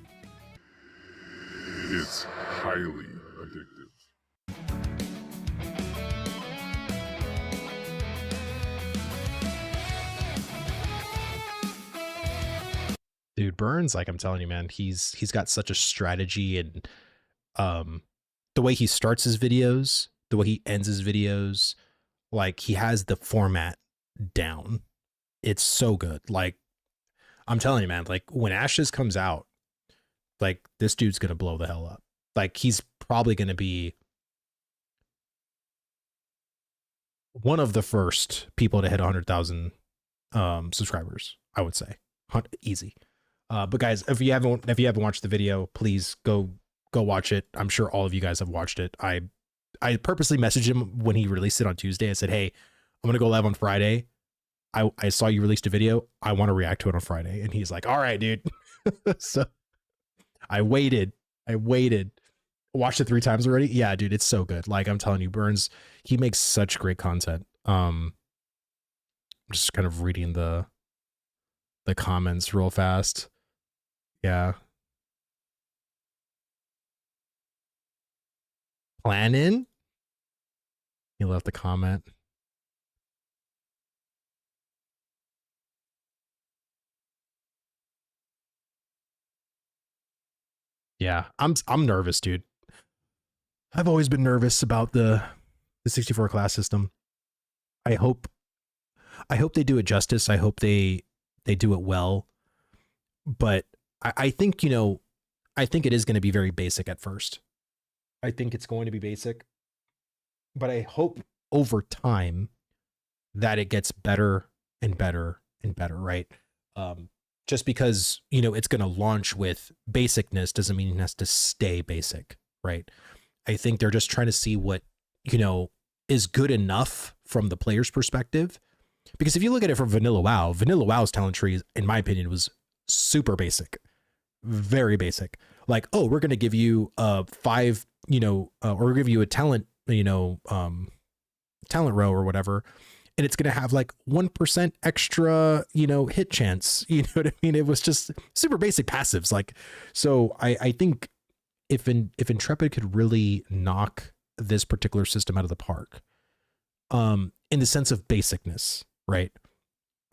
[SPEAKER 6] It's highly addictive.
[SPEAKER 1] Dude, Burns, like I'm telling you, man, he's got such a strategy, and the way he starts his videos, the way he ends his videos, like he has the format down. It's so good. Like I'm telling you, man, like when Ashes comes out, like this dude's gonna blow the hell up. Like he's probably gonna be one of the first people to hit 100,000 subscribers, I would say. Easy. But guys, if you haven't watched the video, please go watch it. I'm sure all of you guys have watched it. I purposely messaged him when he released it on Tuesday. I said, hey, I'm gonna go live on Friday. I saw you released a video. I want to react to it on Friday. And he's like, all right, dude. So I waited. Watched it 3 times already. Yeah, dude, it's so good. Like I'm telling you, Burns, he makes such great content. I'm just kind of reading the comments real fast. Yeah. Planning? He left the comment. Yeah, I'm nervous, dude. I've always been nervous about the 64 class system. I hope they do it justice. I hope they do it well. But I think, I think it is going to be very basic at first. I think it's going to be basic. But I hope over time that it gets better and better and better, right? Just because, it's going to launch with basicness doesn't mean it has to stay basic, right? I think they're just trying to see what, is good enough from the player's perspective. Because if you look at it from Vanilla WoW's talent tree, in my opinion, was super basic, very basic. Like, oh, we're going to give you 5, or we'll give you a talent, talent row or whatever. And it's going to have like 1% extra, hit chance. You know what I mean? It was just super basic passives. Like, so I think if Intrepid could really knock this particular system out of the park, in the sense of basicness, right?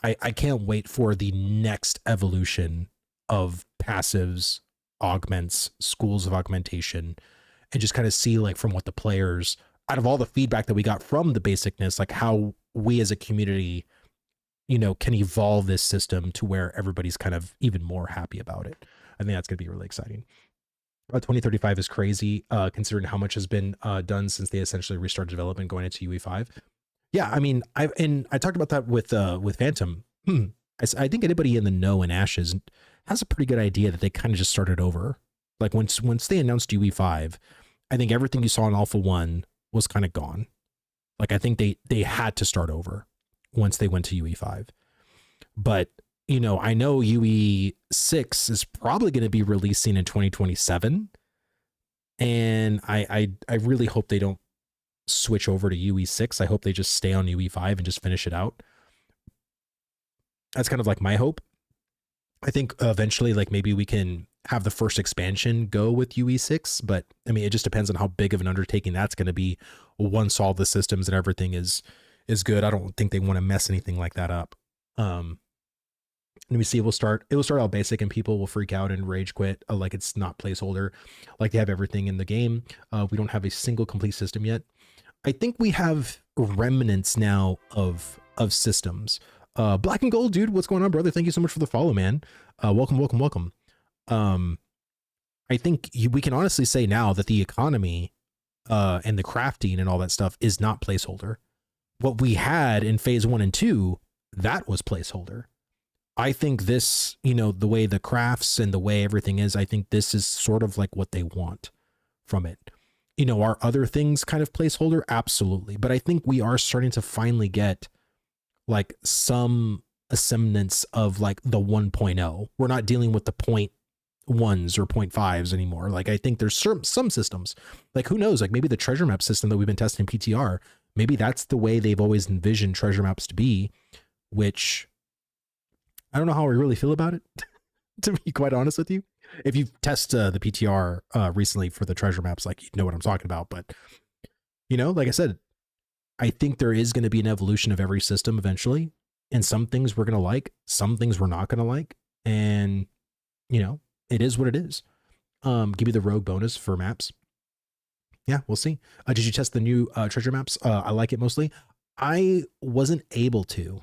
[SPEAKER 1] I can't wait for the next evolution of passives, augments, schools of augmentation, and just kind of see like from what the players, out of all the feedback that we got from the basicness, like how we as a community, can evolve this system to where everybody's kind of even more happy about it. I think that's going to be really exciting. 2035 is crazy, considering how much has been done since they essentially restarted development going into UE5. Yeah, I mean, I talked about that with Phantom. I think anybody in the know in Ashes has a pretty good idea that they kind of just started over. Like once they announced UE5, I think everything you saw in Alpha 1 was kind of gone. Like I think they had to start over once they went to UE5. But I know UE6 is probably going to be releasing in 2027, and I really hope they don't switch over to UE6. I hope they just stay on UE5 and just finish it out. That's kind of like my hope. I think eventually, like maybe we can have the first expansion go with UE6, but I mean, it just depends on how big of an undertaking that's going to be once all the systems and everything is good. I don't think they want to mess anything like that up. Let me see. It will start out basic and people will freak out and rage quit. Like it's not placeholder, like they have everything in the game. We don't have a single complete system yet. I think we have remnants now of systems. Black and Gold, dude, what's going on, brother? Thank you so much for the follow, man. Welcome. I think we can honestly say now that the economy and the crafting and all that stuff is not placeholder. What we had in phase 1 and 2, that was placeholder. I think this, the way the crafts and the way everything is, I think this is sort of like what they want from it. Are other things kind of placeholder? Absolutely. But I think we are starting to finally get like some a semblance of like the 1.0. We're not dealing with the 0.1s or 0.5s anymore. Like I think there's some systems, like who knows, like maybe the treasure map system that we've been testing in PTR, maybe that's the way they've always envisioned treasure maps to be, which I don't know how I really feel about it, to be quite honest with you. If you've tested the PTR recently for the treasure maps, like you know what I'm talking about. But, you know, like I said, I think there is going to be an evolution of every system eventually. And some things we're going to like, some things we're not going to like. And, you know, it is what it is. Give you the rogue bonus for maps. Yeah, we'll see. Did you test the new treasure maps? I like it mostly. I wasn't able to.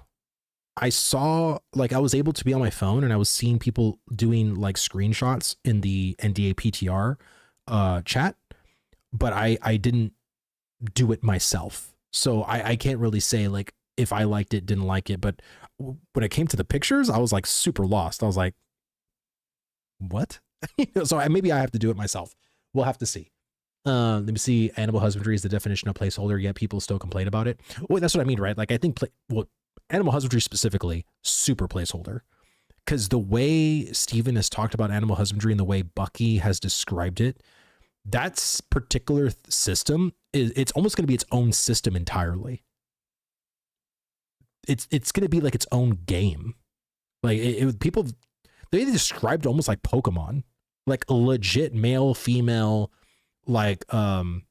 [SPEAKER 1] I saw, like, I was able to be on my phone and I was seeing people doing like screenshots in the NDA PTR chat, but I didn't do it myself. So I can't really say like if I liked it, didn't like it. But when it came to the pictures, I was like super lost. I was like, what? So maybe I have to do it myself. We'll have to see. Let me see. Animal husbandry is the definition of placeholder, yet people still complain about it. Well, that's what I mean, right? Like I think, animal husbandry specifically, super placeholder. Because the way Steven has talked about animal husbandry and the way Bucky has described it, that particular system it's almost going to be its own system entirely. It's going to be like its own game. Like people, they described it almost like Pokemon, like a legit male, female, like, and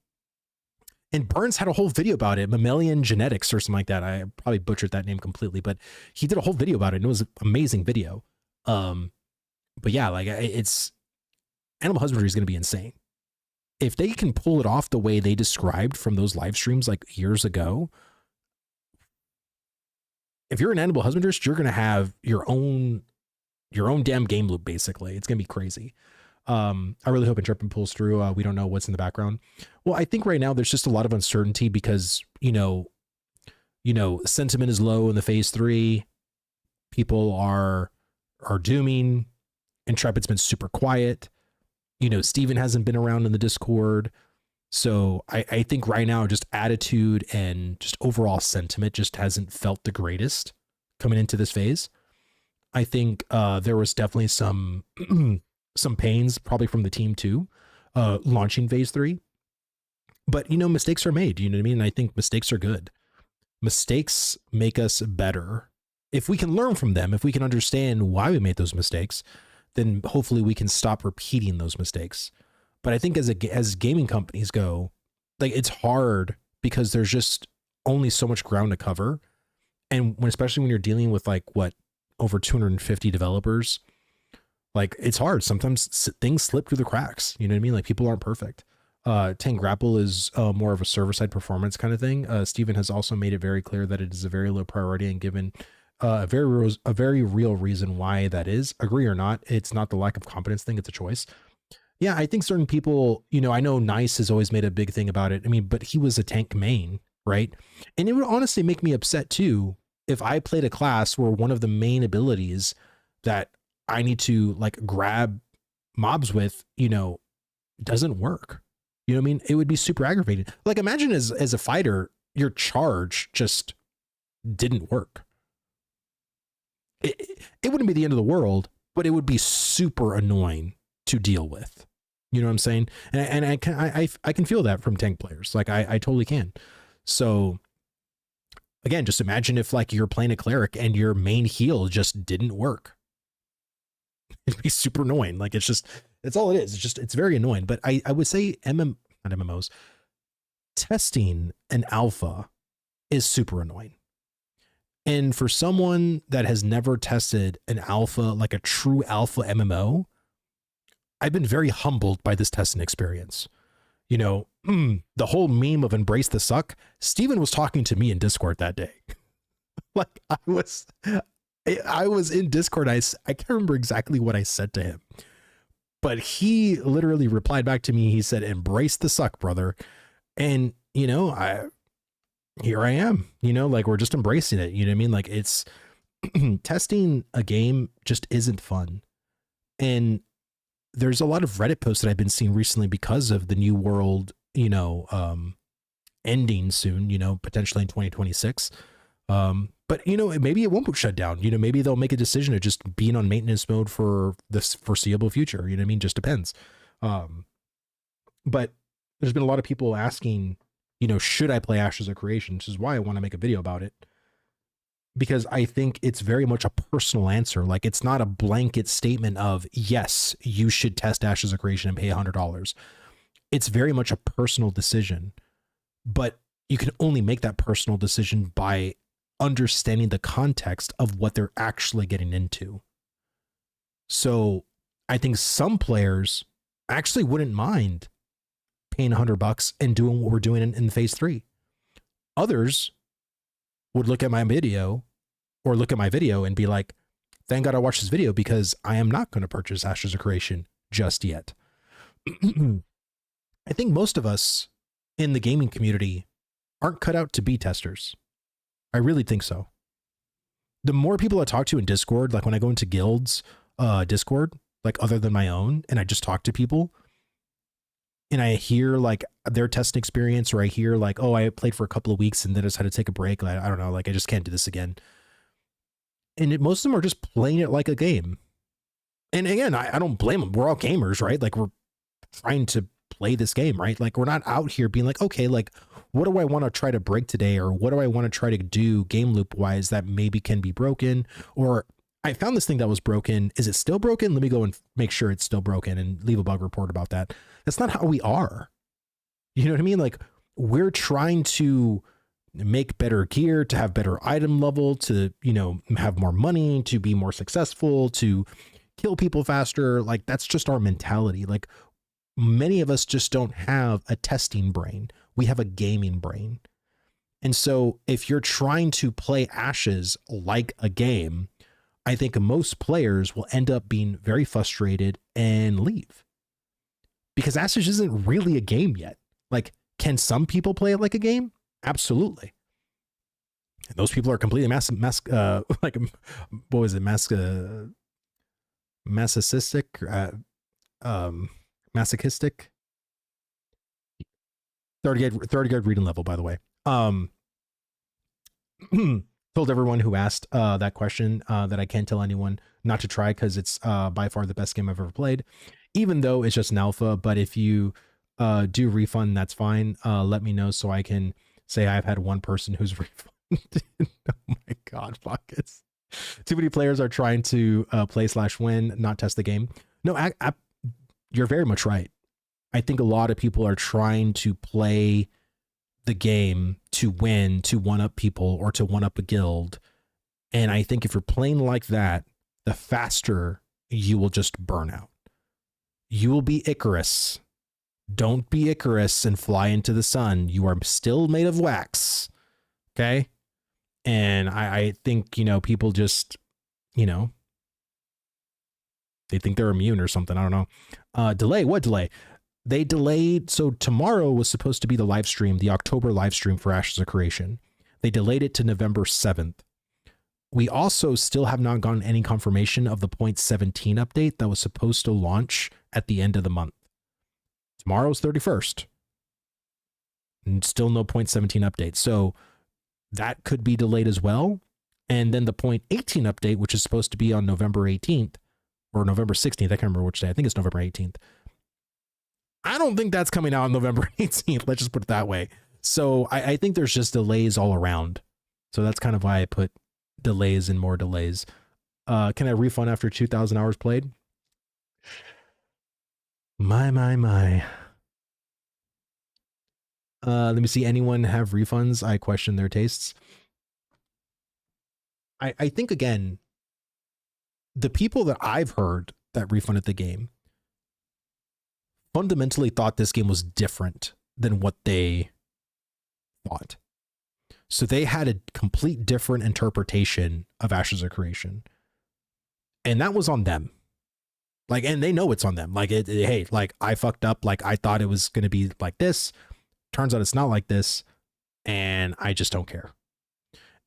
[SPEAKER 1] Burns had a whole video about it, mammalian genetics or something like that. I probably butchered that name completely, but he did a whole video about it and it was an amazing video. But yeah, like it's animal husbandry is going to be insane. If they can pull it off the way they described from those live streams like years ago, if you're an animal husbandrist, you're going to have your own damn game loop. Basically, it's going to be crazy. I really hope Intrepid pulls through. We don't know what's in the background. Well, I think right now there's just a lot of uncertainty because, you know, sentiment is low in the phase 3. People are dooming. Intrepid's been super quiet. You know, Steven hasn't been around in the Discord. So I think right now just attitude and just overall sentiment just hasn't felt the greatest coming into this phase. I think there was definitely some pains probably from the team too, launching phase 3. But, you know, mistakes are made. You know what I mean? And I think mistakes are good. Mistakes make us better. If we can learn from them, if we can understand why we made those mistakes, then hopefully we can stop repeating those mistakes. But I think as gaming companies go, like it's hard because there's just only so much ground to cover. And especially when you're dealing with like over 250 developers, like it's hard. Sometimes things slip through the cracks. You know what I mean? Like people aren't perfect. Tank Grapple is more of a server-side performance kind of thing. Steven has also made it very clear that it is a very low priority and given a very real reason why that is. Agree or not, it's not the lack of competence thing, it's a choice. Yeah, I think certain people, you know, I know Nice has always made a big thing about it. I mean, but he was a tank main, right? And it would honestly make me upset too if I played a class where one of the main abilities that I need to like grab mobs with, you know, doesn't work. You know what I mean? It would be super aggravating. Like imagine as a fighter, your charge just didn't work. It wouldn't be the end of the world, but it would be super annoying to deal with. You know what I'm saying? And I can feel that from tank players. Like I totally can. So again, just imagine if like you're playing a cleric and your main heal just didn't work. It'd be super annoying. Like it's all it is. It's very annoying. But I would say not MMOs, testing an alpha is super annoying. And for someone that has never tested an alpha, like a true alpha MMO, I've been very humbled by this testing experience. You know, the whole meme of embrace the suck. Steven was talking to me in Discord that day. Like I was in Discord. I can't remember exactly what I said to him, but he literally replied back to me. He said, embrace the suck, brother. And, you know, here I am, you know, like we're just embracing it. You know what I mean? Like it's testing a game just isn't fun. And there's a lot of Reddit posts that I've been seeing recently because of the new world, you know, ending soon, you know, potentially in 2026. But maybe it won't shut down. Maybe they'll make a decision of just being on maintenance mode for this foreseeable future. You know what I mean? Just depends. But there's been a lot of people asking, should I play Ashes of Creation? Which is why I want to make a video about it. Because I think it's very much a personal answer. Like, it's not a blanket statement of, yes, you should test Ashes of Creation and pay $100. It's very much a personal decision. But you can only make that personal decision by understanding the context of what they're actually getting into. So I think some players actually wouldn't mind paying $100 and doing what we're doing in phase 3. Others would look at my video and be like, thank God I watched this video, because I am not going to purchase Ashes of Creation just yet. I think most of us in the gaming community aren't cut out to be testers. I really think so. The more people I talk to in Discord, like when I go into guilds, Discord, like other than my own, and I just talk to people and I hear like their testing experience, or I hear like, oh, I played for a couple of weeks and then I just had to take a break. Like, I don't know, like I just can't do this again. And most of them are just playing it like a game. And again, I don't blame them. We're all gamers, right? Like, we're trying to play this game, right? Like, we're not out here being like, okay, like, what do I want to try to break today? Or what do I want to try to do game loop wise that maybe can be broken? Or I found this thing that was broken. Is it still broken? Let me go and make sure it's still broken and leave a bug report about that. That's not how we are. You know what I mean? Like, we're trying to make better gear, to have better item level, to, have more money, to be more successful, to kill people faster. Like, that's just our mentality. Like, many of us just don't have a testing brain. We have a gaming brain. And so if you're trying to play Ashes like a game, I think most players will end up being very frustrated and leave, because Ashes isn't really a game yet. Like, can some people play it like a game? Absolutely. And those people are completely masochistic, masochistic. 30 grade reading level, by the way. Told everyone who asked that question that I can't tell anyone not to try, because it's by far the best game I've ever played, even though it's just an alpha. But if you do refund, that's fine. Let me know so I can say I've had one person who's refunded. Oh my God, buckets. Too many players are trying to play/win, not test the game. No, you're very much right. I think a lot of people are trying to play the game to win, to one-up people, or to one-up a guild. And I think if you're playing like that, the faster you will just burn out. You will be Icarus. Don't be Icarus and fly into the sun. You are still made of wax. Okay? And I think, people just, they think they're immune or something. I don't know. Delay? What delay? They delayed. So tomorrow was supposed to be the live stream, the October live stream for Ashes of Creation. They delayed it to November 7th. We also still have not gotten any confirmation of the 0.17 update that was supposed to launch at the end of the month. Tomorrow's 31st. And still no 0.17 update. So that could be delayed as well. And then the 0.18 update, which is supposed to be on November 18th or November 16th. I can't remember which day. I think it's November 18th. I don't think that's coming out on November 18th. Let's just put it that way. So I think there's just delays all around. So that's kind of why I put delays and more delays. Can I refund after 2,000 hours played? My. Let me see. Anyone have refunds? I question their tastes. I think, again, the people that I've heard that refunded the game fundamentally thought this game was different than what they thought. So they had a complete different interpretation of Ashes of Creation. And that was on them. Like, and they know it's on them. Like, hey, like, I fucked up. Like, I thought it was going to be like this. Turns out it's not like this. And I just don't care.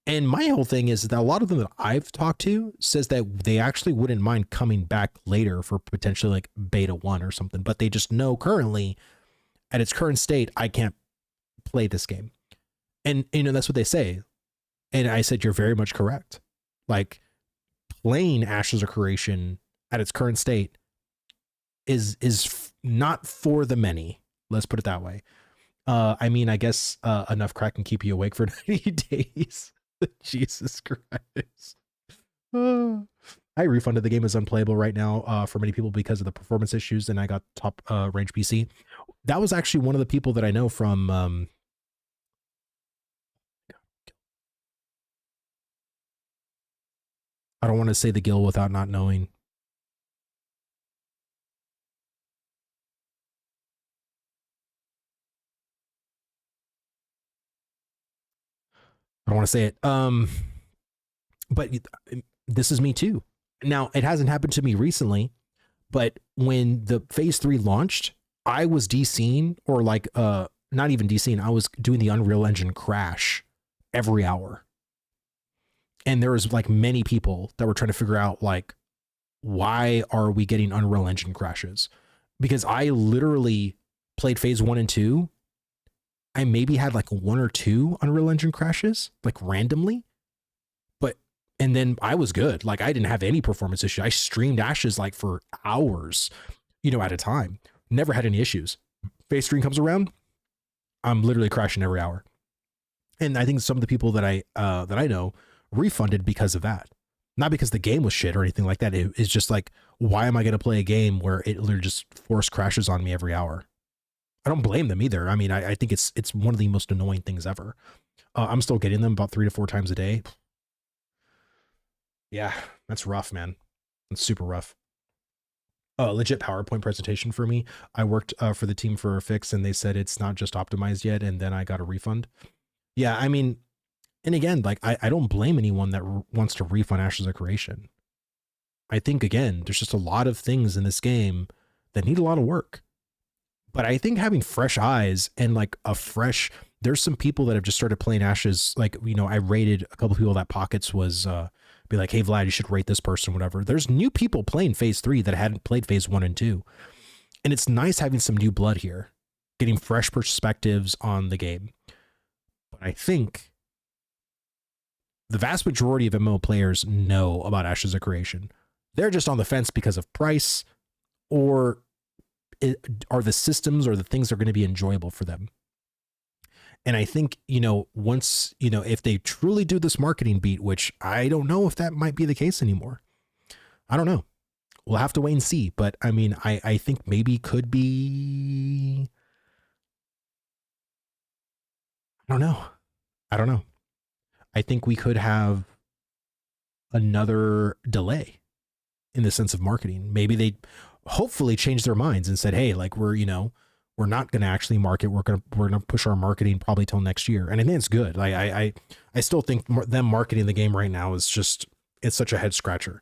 [SPEAKER 1] And my whole thing is that a lot of them that I've talked to says that they actually wouldn't mind coming back later for potentially like beta 1 or something, but they just know currently at its current state, I can't play this game. And, that's what they say. And I said, you're very much correct. Like, playing Ashes of Creation at its current state is not for the many. Let's put it that way. I mean, I guess enough crack can keep you awake for 90 days. Jesus Christ. I refunded the game as unplayable right now for many people because of the performance issues, and I got top range PC. That was actually one of the people that I know from I don't want to say the guild without not knowing. I don't want to say it. But this is me too. Now, it hasn't happened to me recently, but when the phase 3 launched, I was DCing, or like not even DCing, I was doing the Unreal Engine crash every hour. And there was like many people that were trying to figure out, like, why are we getting Unreal Engine crashes? Because I literally played phase 1 and 2. I maybe had like 1 or 2 Unreal Engine crashes, like randomly. And then I was good. Like, I didn't have any performance issue. I streamed Ashes like for hours, at a time. Never had any issues. Phase 3 comes around, I'm literally crashing every hour. And I think some of the people that I know refunded because of that. Not because the game was shit or anything like that. It's just like, why am I going to play a game where it literally just force crashes on me every hour? I don't blame them either. I mean, I think it's one of the most annoying things ever. I'm still getting them about 3 to 4 times a day. Yeah, that's rough, man. It's super rough. Legit PowerPoint presentation for me. I worked for the team for a fix, and they said it's not just optimized yet, and then I got a refund. Yeah, I mean, and again, like, I don't blame anyone that wants to refund Ashes of Creation. I think, again, there's just a lot of things in this game that need a lot of work. But I think having fresh eyes and like there's some people that have just started playing Ashes. Like, I rated a couple of people that Pockets was be like, hey, Vlad, you should rate this person, whatever. There's new people playing phase 3 that hadn't played phase 1 and 2. And it's nice having some new blood here, getting fresh perspectives on the game. But I think the vast majority of MMO players know about Ashes of Creation. They're just on the fence because of price, or are the systems or the things that are going to be enjoyable for them. And I think, once, if they truly do this marketing beat, which I don't know if that might be the case anymore. I don't know. We'll have to wait and see. But I mean, I think maybe could be, I don't know. I think we could have another delay in the sense of marketing. Maybe they hopefully changed their minds and said, hey, like, we're not going to actually market. We're going to push our marketing probably till next year. And I think it's good. I still think them marketing the game right now is just, it's such a head scratcher.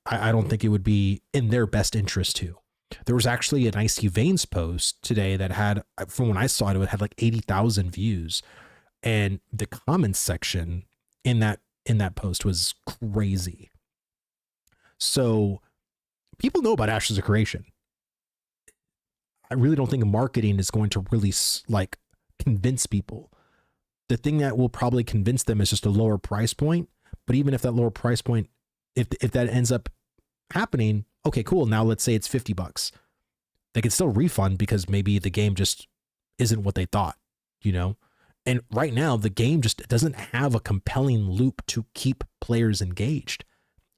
[SPEAKER 1] I don't think it would be in their best interest to. There was actually an Icy Veins post today that had, from when I saw it, it had like 80,000 views. And the comments section in that post was crazy. So people know about Ashes of Creation. I really don't think marketing is going to really like convince people. The thing that will probably convince them is just a lower price point. But even if that lower price point, if that ends up happening, okay, cool. Now let's say it's $50. They can still refund because maybe the game just isn't what they thought, And right now the game just doesn't have a compelling loop to keep players engaged.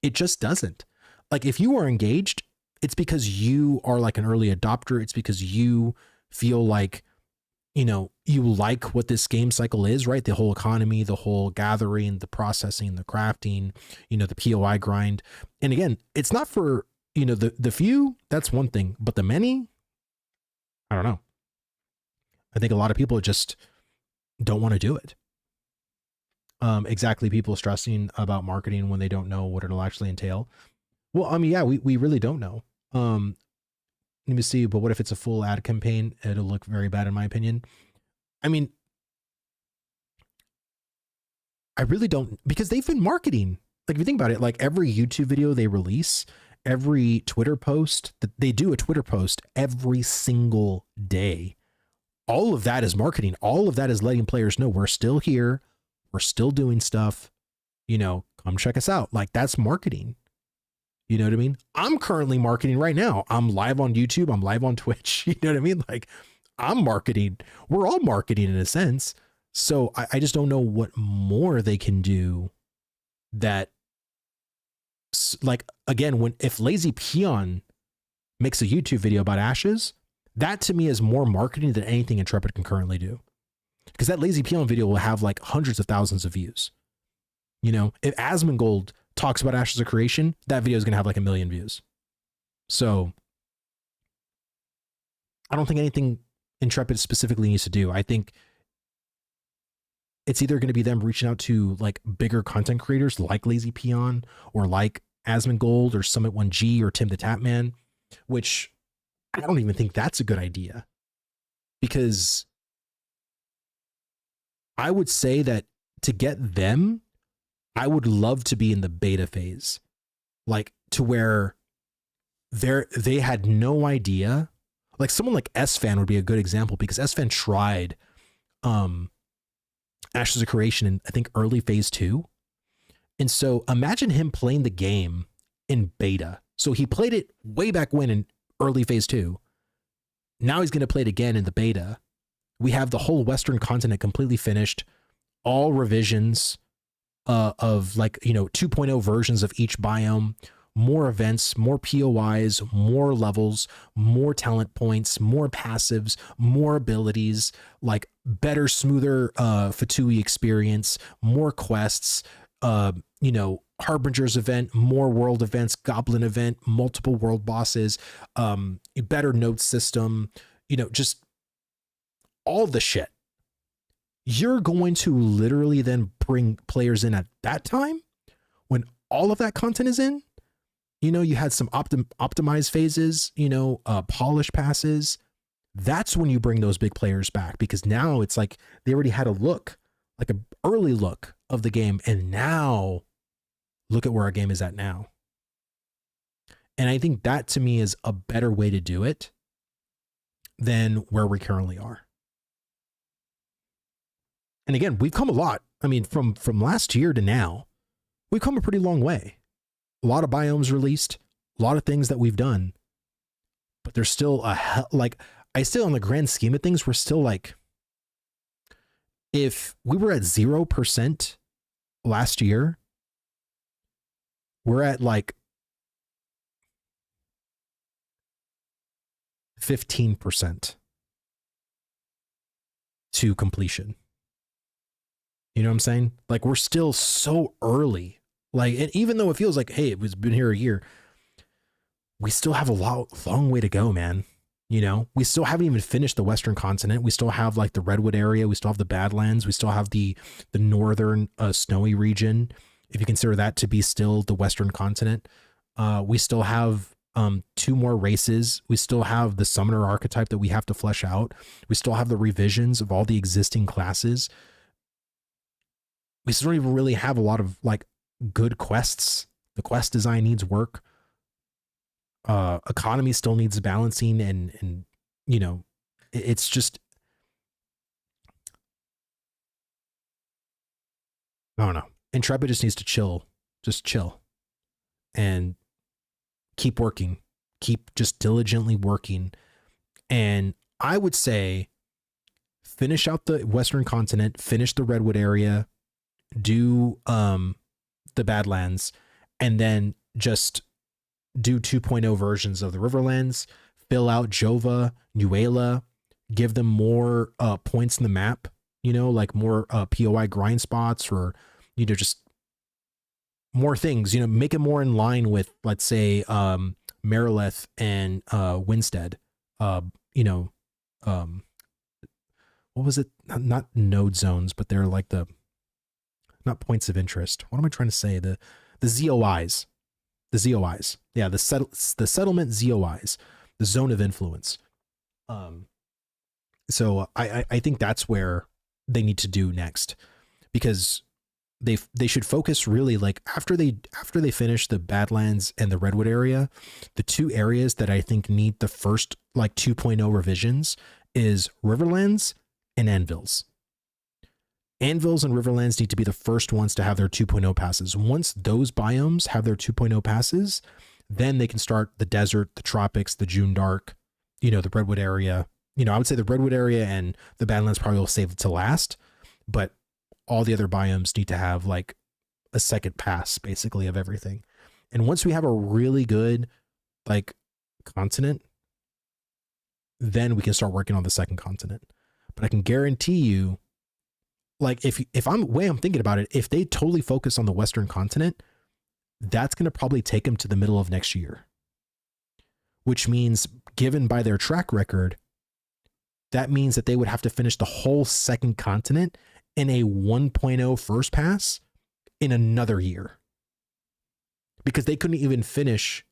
[SPEAKER 1] It just doesn't. Like, if you are engaged, it's because you are like an early adopter. It's because you feel like, you like what this game cycle is, right? The whole economy, the whole gathering, the processing, the crafting, the POI grind. And again, it's not for, the few, that's one thing, but the many, I don't know. I think a lot of people just don't want to do it. Exactly. People stressing about marketing when they don't know what it'll actually entail. Well, I mean, yeah, we really don't know. Let me see, but what if it's a full ad campaign? It'll look very bad in my opinion. I mean, I really don't, because they've been marketing. Like, if you think about it, like every YouTube video they release, every Twitter post, they do a Twitter post every single day. All of that is marketing. All of that is letting players know we're still here. We're still doing stuff. You know, come check us out. Like, that's marketing. You know what I mean? I'm currently marketing right now. I'm live on YouTube. I'm live on Twitch. You know what I mean? Like, I'm marketing. We're all marketing in a sense. So I just don't know what more they can do that, like, again, if Lazy Peon makes a YouTube video about Ashes, that to me is more marketing than anything Intrepid can currently do. Because that Lazy Peon video will have like hundreds of thousands of views. You know, if Asmongold talks about Ashes of Creation, that video is going to have like 1 million views. So I don't think anything Intrepid specifically needs to do. I think it's either going to be them reaching out to like bigger content creators like Lazy Peon or like Asmongold or Summit 1G or Tim the Tapman, which I don't even think that's a good idea, because I would say that to get them, I would love to be in the beta phase, like to where they had no idea. Like someone like S-Fan would be a good example, because S-Fan tried Ashes of Creation in, I think, early phase 2. And so imagine him playing the game in beta. So he played it way back when in early phase 2. Now he's going to play it again in the beta. We have the whole Western continent completely finished, all revisions of like, you know, 2.0 versions of each biome, more events, more POIs, more levels, more talent points, more passives, more abilities, like better, smoother Fatui experience, more quests, you know, Harbinger's event, more world events, Goblin event, multiple world bosses, a better note system, you know, just all the shit. You're going to literally then bring players in at that time when all of that content is in. You know, you had some optimized phases, you know, polish passes. That's when you bring those big players back, because now it's like they already had a look, like an early look of the game. And now look at where our game is at now. And I think that to me is a better way to do it than where we currently are. And again, we've come a lot. I mean, from last year to now, we've come a pretty long way. A lot of biomes released, a lot of things that we've done, but there's still like, I still, on the grand scheme of things, we're still like, if we were at 0% last year, we're at like 15% to completion. You know what I'm saying? Like, we're still so early. Like, and even though it feels like, hey, it's been here a year, we still have a long way to go, man. You know, we still haven't even finished the Western continent. We still have like the Redwood area. We still have the Badlands. We still have the northern snowy region, if you consider that to be still the Western continent. We still have 2 more races. We still have the summoner archetype that we have to flesh out. We still have the revisions of all the existing classes. We still don't even really have a lot of like good quests. The quest design needs work. Economy still needs balancing, and you know, it's just, I don't know. Intrepid just needs to chill, just chill, and keep working, keep just diligently working. And I would say finish out the Western continent, finish the Redwood area, do the Badlands, and then just do 2.0 versions of the Riverlands, fill out Jova, Nuela, give them more points in the map, you know, like more POI grind spots, or, you know, just more things, you know, make it more in line with, let's say, Marileth and Winstead, you know, what was it? Not node zones, but they're like not points of interest. What am I trying to say? The ZOIs. The ZOIs. Yeah, the settlement ZOIs, the zone of influence. So I think that's where they need to do next, because they should focus really, like, after they finish the Badlands and the Redwood area, the 2 areas that I think need the first like 2.0 revisions is Riverlands and Anvils. Anvils and Riverlands need to be the first ones to have their 2.0 passes. Once those biomes have their 2.0 passes, then they can start the desert, the tropics, the June Dark, you know, the Redwood area. You know, I would say the Redwood area and the Badlands probably will save it to last, but all the other biomes need to have like a second pass basically of everything. And once we have a really good like continent, then we can start working on the second continent. But I can guarantee you, like if I'm way I'm thinking about it, if they totally focus on the Western continent, that's going to probably take them to the middle of next year, which means given by their track record, that means that they would have to finish the whole second continent in a 1.0 first pass in another year, because they couldn't even finish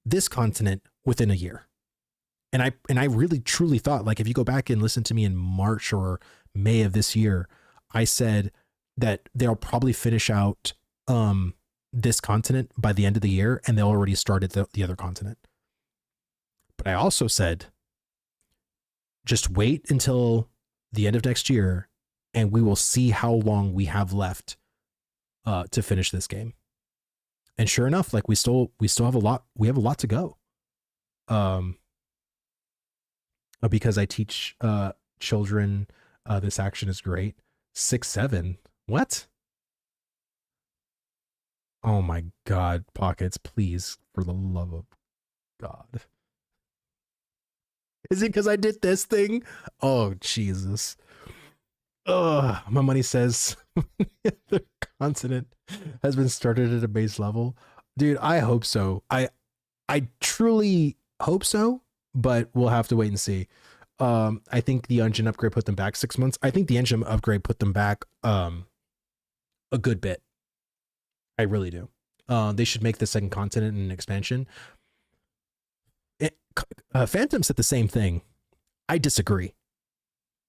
[SPEAKER 1] this continent within a year. And I really truly thought, like, if you go back and listen to me in March or May of this year, I said that they'll probably finish out this continent by the end of the year, and they'll already started the other continent. But I also said, just wait until the end of next year, and we will see how long we have left to finish this game. And sure enough, like we still have a lot. We have a lot to go. Because I teach children, this action is great. 6-7. What? Oh my God, Pockets, please, for the love of God. Is it because I did this thing? Oh, Jesus. My money says the continent has been started at a base level. Dude, I hope so. I truly hope so, but we'll have to wait and see. I think the engine upgrade put them back 6 months. I think the engine upgrade put them back a good bit. I really do. They should make the second continent an expansion. Phantom said the same thing. I disagree.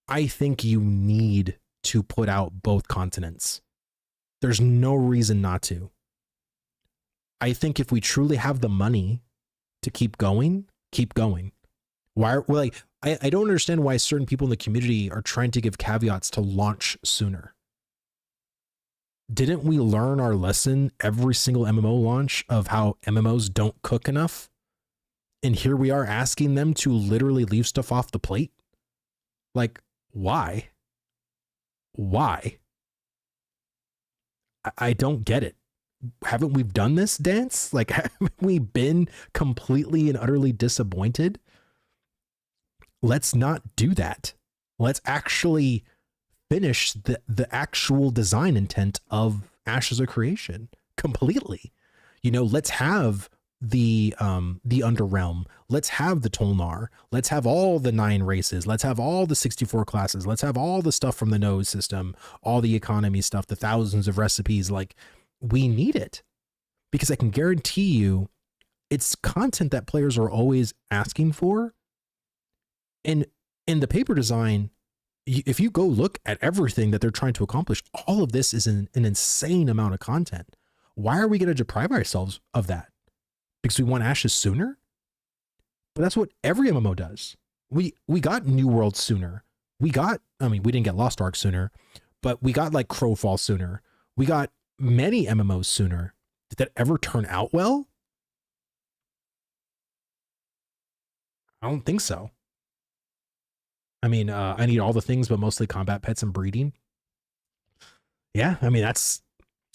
[SPEAKER 1] I think you need to put out both continents. There's no reason not to. I think if we truly have the money to keep going, keep going. Why? Well, like, I don't understand why certain people in the community are trying to give caveats to launch sooner. Didn't we learn our lesson every single MMO launch of how MMOs don't cook enough? And here we are asking them to literally leave stuff off the plate. Like, why? Why? I don't get it. Haven't we done this dance? Like, haven't we been completely and utterly disappointed? Let's not do that. Let's actually finish the actual design intent of Ashes of Creation completely. You know, let's have the Underrealm. Let's have the Tolnar. Let's have all the 9 races. Let's have all the 64 classes. Let's have all the stuff from the node system, all the economy stuff, the thousands of recipes. Like, we need it, because I can guarantee you it's content that players are always asking for. And in the paper design, if you go look at everything that they're trying to accomplish, all of this is an insane amount of content. Why are we going to deprive ourselves of that? Because we want Ashes sooner? But that's what every MMO does. We got New World sooner. We didn't get Lost Ark sooner, but we got like Crowfall sooner. We got many MMOs sooner. Did that ever turn out well? I don't think so. I mean, I need all the things, but mostly combat pets and breeding. Yeah, I mean, that's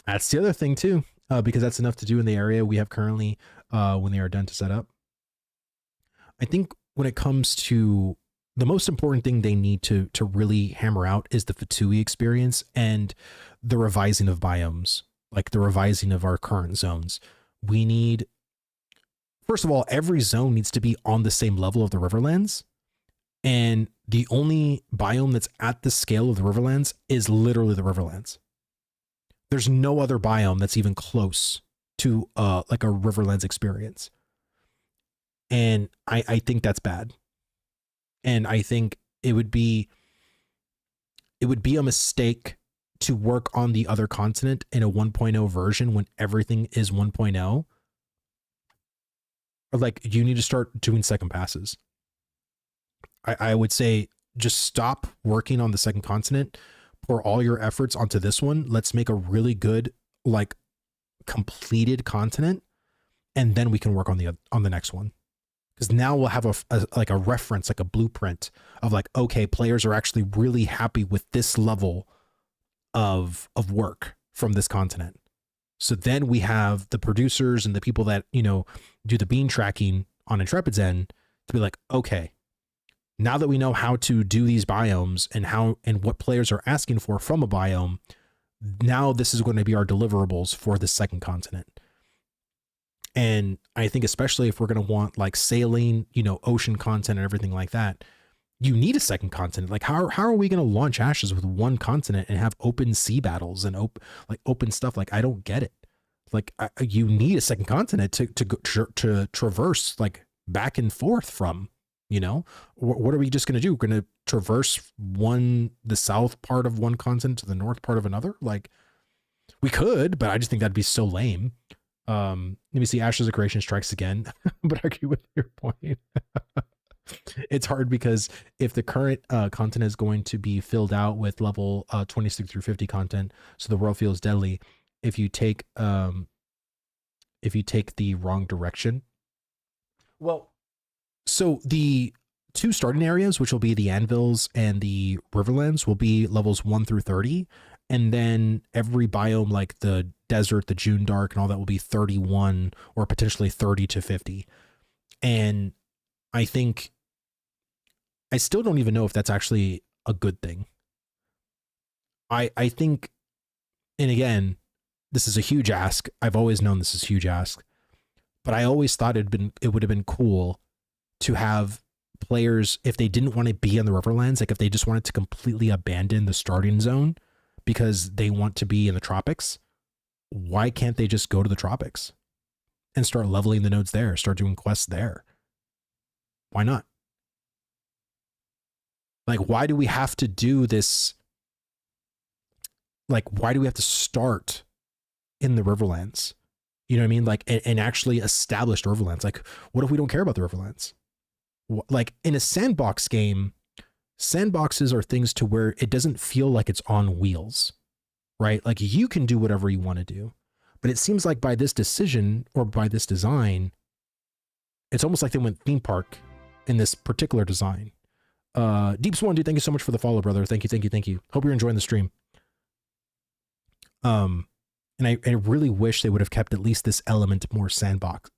[SPEAKER 1] the other thing too, because that's enough to do in the area we have currently when they are done to set up. I think when it comes to the most important thing they need to really hammer out is the Fatui experience and the revising of biomes, like the revising of our current zones. We need, first of all, every zone needs to be on the same level of the Riverlands. And the only biome that's at the scale of the Riverlands is literally the Riverlands. There's no other biome that's even close to like a Riverlands experience. And I think that's bad. And I think it would be a mistake to work on the other continent in a 1.0 version when everything is 1.0. Or like, you need to start doing second passes. I would say just stop working on the second continent, pour all your efforts onto this one. Let's make a really good, like, completed continent, and then we can work on the next one. Because now we'll have a reference, like a blueprint of like, okay, players are actually really happy with this level of work from this continent. So then we have the producers and the people that, you know, do the bean tracking on Intrepid's end to be like, okay, now that we know how to do these biomes and how and what players are asking for from a biome, now this is going to be our deliverables for the second continent. And I think especially if we're going to want like sailing, you know, ocean content and everything like that, you need a second continent. Like how are we going to launch Ashes with one continent and have open sea battles and open stuff? Like, I don't get it. Like you need a second continent to traverse like back and forth from, you know. What are we just going to do? We're going to traverse the south part of one continent to the north part of another? Like we could, but I just think that'd be so lame. Let me see. Ashes of Creation strikes again, but I agree with your point. It's hard because if the current content is going to be filled out with level 26 through 50 content, so the world feels deadly. If you take the wrong direction, well, so the two starting areas, which will be the anvils and the riverlands, will be levels 1 through 30. And then every biome, like the desert, the June Dark, and all that, will be 31 or potentially 30 to 50. And I still don't even know if that's actually a good thing. I think, and again, this is a huge ask. I've always known this is a huge ask, but I always thought it would have been cool to have players, if they didn't want to be in the Riverlands, like if they just wanted to completely abandon the starting zone because they want to be in the tropics, why can't they just go to the tropics and start leveling the nodes there, start doing quests there? Why not? Like, why do we have to do this? Like, why do we have to start in the Riverlands? You know what I mean? Like, and actually established Riverlands. Like, what if we don't care about the Riverlands? Like, in a sandbox game, sandboxes are things to where it doesn't feel like it's on wheels, right? Like, you can do whatever you want to do. But it seems like by this decision or by this design, it's almost like they went theme park in this particular design. Deep Swan, dude, thank you so much for the follow, brother. Thank you. Hope you're enjoying the stream. And I really wish they would have kept at least this element more sandbox,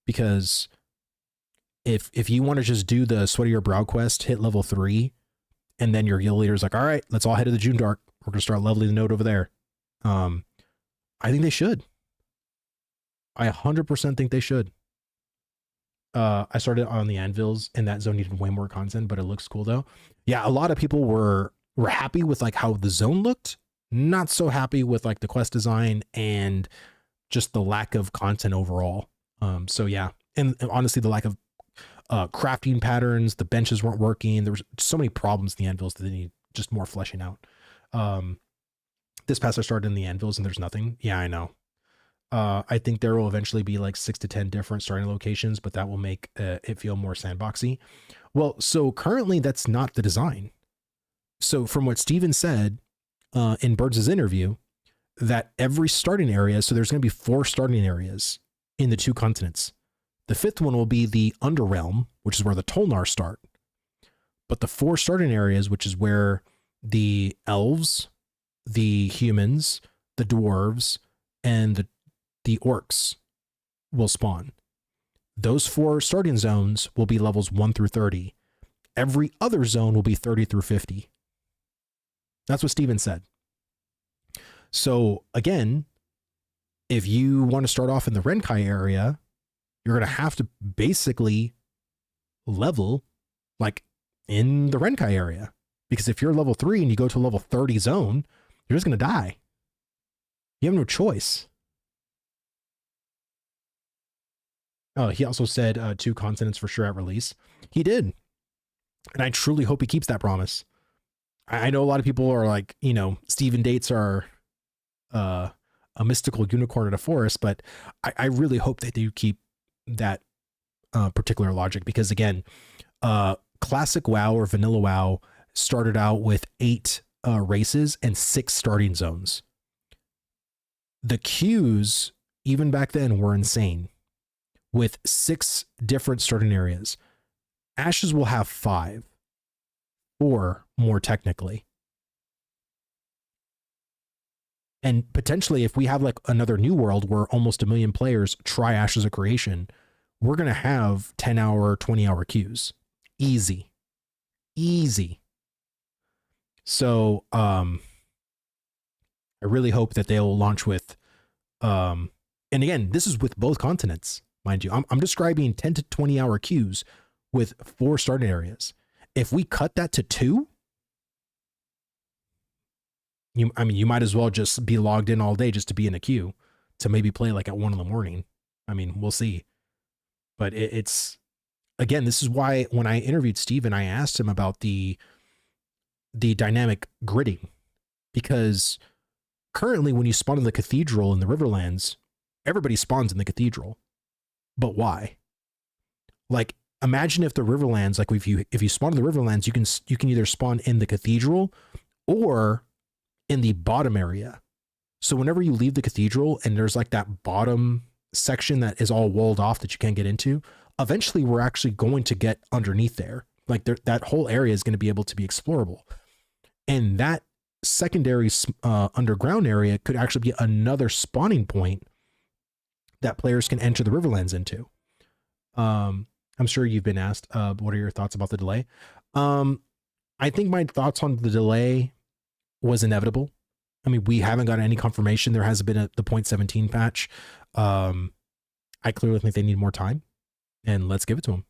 [SPEAKER 1] because if you want to just do the sweat of your brow quest, hit level 3, and then your guild leader is like, all right, let's all head to the June Dark. We're gonna start leveling the node over there. I think they should. I 100% think they should. I started on the anvils, and that zone needed way more content, but it looks cool though. Yeah, a lot of people were happy with like how the zone looked, not so happy with like the quest design and just the lack of content overall. So yeah, and honestly, the lack of crafting patterns, the benches weren't working. There was so many problems in the anvils that they need just more fleshing out. This past I started in the anvils and there's nothing. Yeah, I know. I think there will eventually be like 6 to 10 different starting locations, but that will make it feel more sandboxy. Well, so currently that's not the design. So from what Steven said in Burns' interview, that every starting area, so there's going to be 4 starting areas in the 2 continents. The 5th one will be the Underrealm, which is where the Tolnar start. But the 4 starting areas, which is where the elves, the humans, the dwarves, and the orcs will spawn. Those 4 starting zones will be levels 1 through 30. Every other zone will be 30 through 50. That's what Steven said. So again, if you want to start off in the Renkai area, you're going to have to basically level like in the Renkai area. Because if you're level 3 and you go to a level 30 zone, you're just going to die. You have no choice. Oh, he also said 2 continents for sure at release. He did. And I truly hope he keeps that promise. I know a lot of people are like, you know, Steven dates are a mystical unicorn in a forest, but I really hope they do keep that particular logic, because again, classic WoW or vanilla WoW started out with 8 races and 6 starting zones. The queues, even back then, were insane, with 6 different starting areas. Ashes will have 5, or more technically. And potentially, if we have like another new world where almost 1 million players try Ashes of Creation, we're going to have 10-hour, 20-hour queues. Easy. So, I really hope that they'll launch with, and again, this is with both continents, mind you. I'm describing 10 to 20-hour queues with 4 starting areas. If we cut that to 2, you might as well just be logged in all day just to be in a queue to maybe play like at 1 a.m. I mean, we'll see. But it's, again, this is why when I interviewed Steven, I asked him about the dynamic gridding, because currently when you spawn in the cathedral in the Riverlands, everybody spawns in the cathedral. But why? Like, imagine if the Riverlands, like if you spawn in the Riverlands, you can either spawn in the cathedral or in the bottom area. So whenever you leave the cathedral and there's like that bottom section that is all walled off that you can't get into, eventually we're actually going to get underneath there. Like that whole area is going to be able to be explorable. And that secondary underground area could actually be another spawning point that players can enter the Riverlands into. I'm sure you've been asked, what are your thoughts about the delay? I think my thoughts on the delay was inevitable. I mean, we haven't got any confirmation. There hasn't been the 0.17 patch. I clearly think they need more time, and let's give it to them.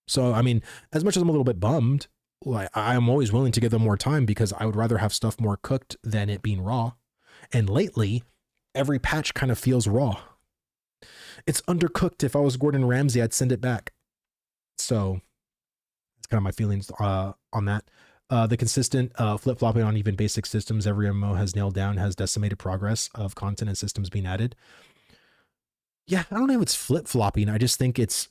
[SPEAKER 1] So, I mean, as much as I'm a little bit bummed, like, I'm always willing to give them more time because I would rather have stuff more cooked than it being raw. And lately, every patch kind of feels raw. It's undercooked. If I was Gordon Ramsay, I'd send it back. So that's kind of my feelings on that. The consistent flip-flopping on even basic systems every MMO has nailed down has decimated progress of content and systems being added. Yeah, I don't know if it's flip-flopping. I just think it's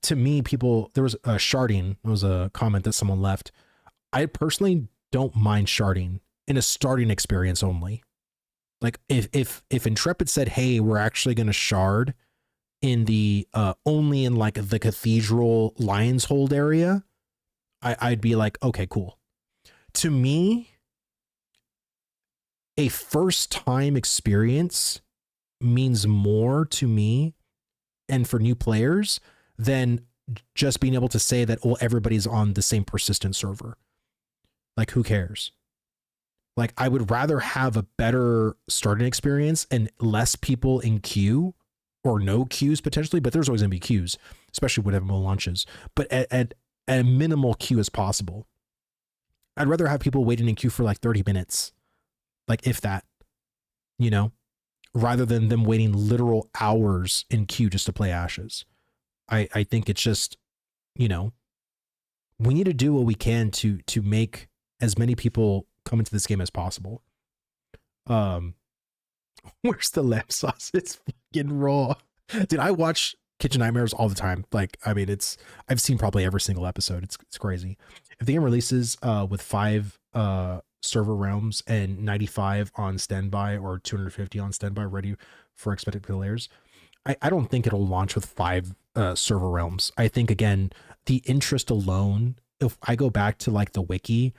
[SPEAKER 1] to me, people, there was a sharding. There was a comment that someone left. I personally don't mind sharding in a starting experience only. Like if Intrepid said, hey, we're actually going to shard in the only in like the cathedral Lion's Hold area, I'd be like, okay, cool. To me, a first time experience means more to me and for new players than just being able to say that, well, everybody's on the same persistent server. Like, who cares? Like, I would rather have a better starting experience and less people in queue, or no queues potentially, but there's always going to be queues, especially when MMO launches, but at a minimal queue as possible. I'd rather have people waiting in queue for like 30 minutes, like if that, you know, rather than them waiting literal hours in queue just to play Ashes. I think it's just, you know, we need to do what we can to make as many people come into this game as possible. Where's the lamb sauce? It's fucking raw. Dude, I watch Kitchen Nightmares all the time. Like, I mean, I've seen probably every single episode. It's crazy. If the game releases with 5 server realms and 95 on standby or 250 on standby ready for expected players, I don't think it'll launch with 5 server realms. I think, again, the interest alone, if I go back to like the wiki,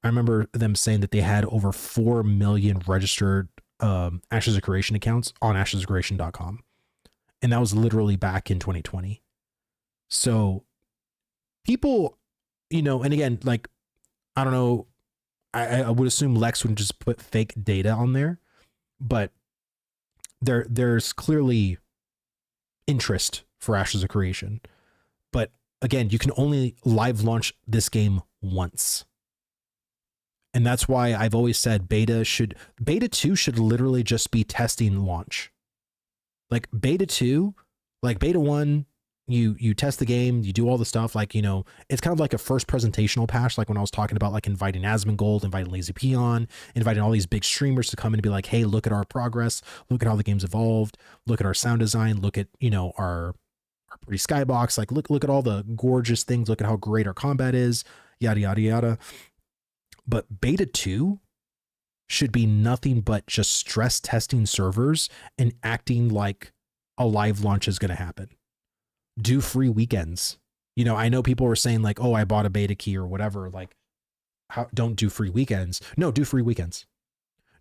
[SPEAKER 1] I remember them saying that they had over 4 million registered Ashes of Creation accounts on ashesofcreation.com. And that was literally back in 2020. So people, you know, and again, like, I don't know, I would assume Lex would just put fake data on there, but there's clearly interest for Ashes of Creation. But again, you can only live launch this game once. And that's why I've always said beta 2 should literally just be testing launch. Like beta 2, like beta 1, you test the game, you do all the stuff, like, you know, it's kind of like a first presentational patch, like when I was talking about like inviting Asmongold, inviting Lazy Peon, inviting all these big streamers to come in and be like, hey, look at our progress, look at how the game's evolved, look at our sound design, look at, you know, our pretty skybox, like look at all the gorgeous things, look at how great our combat is, yada yada yada. But beta 2 should be nothing but just stress testing servers and acting like a live launch is going to happen. Do free weekends. You know, I know people were saying like, oh, I bought a beta key or whatever. Like, don't do free weekends. No, do free weekends.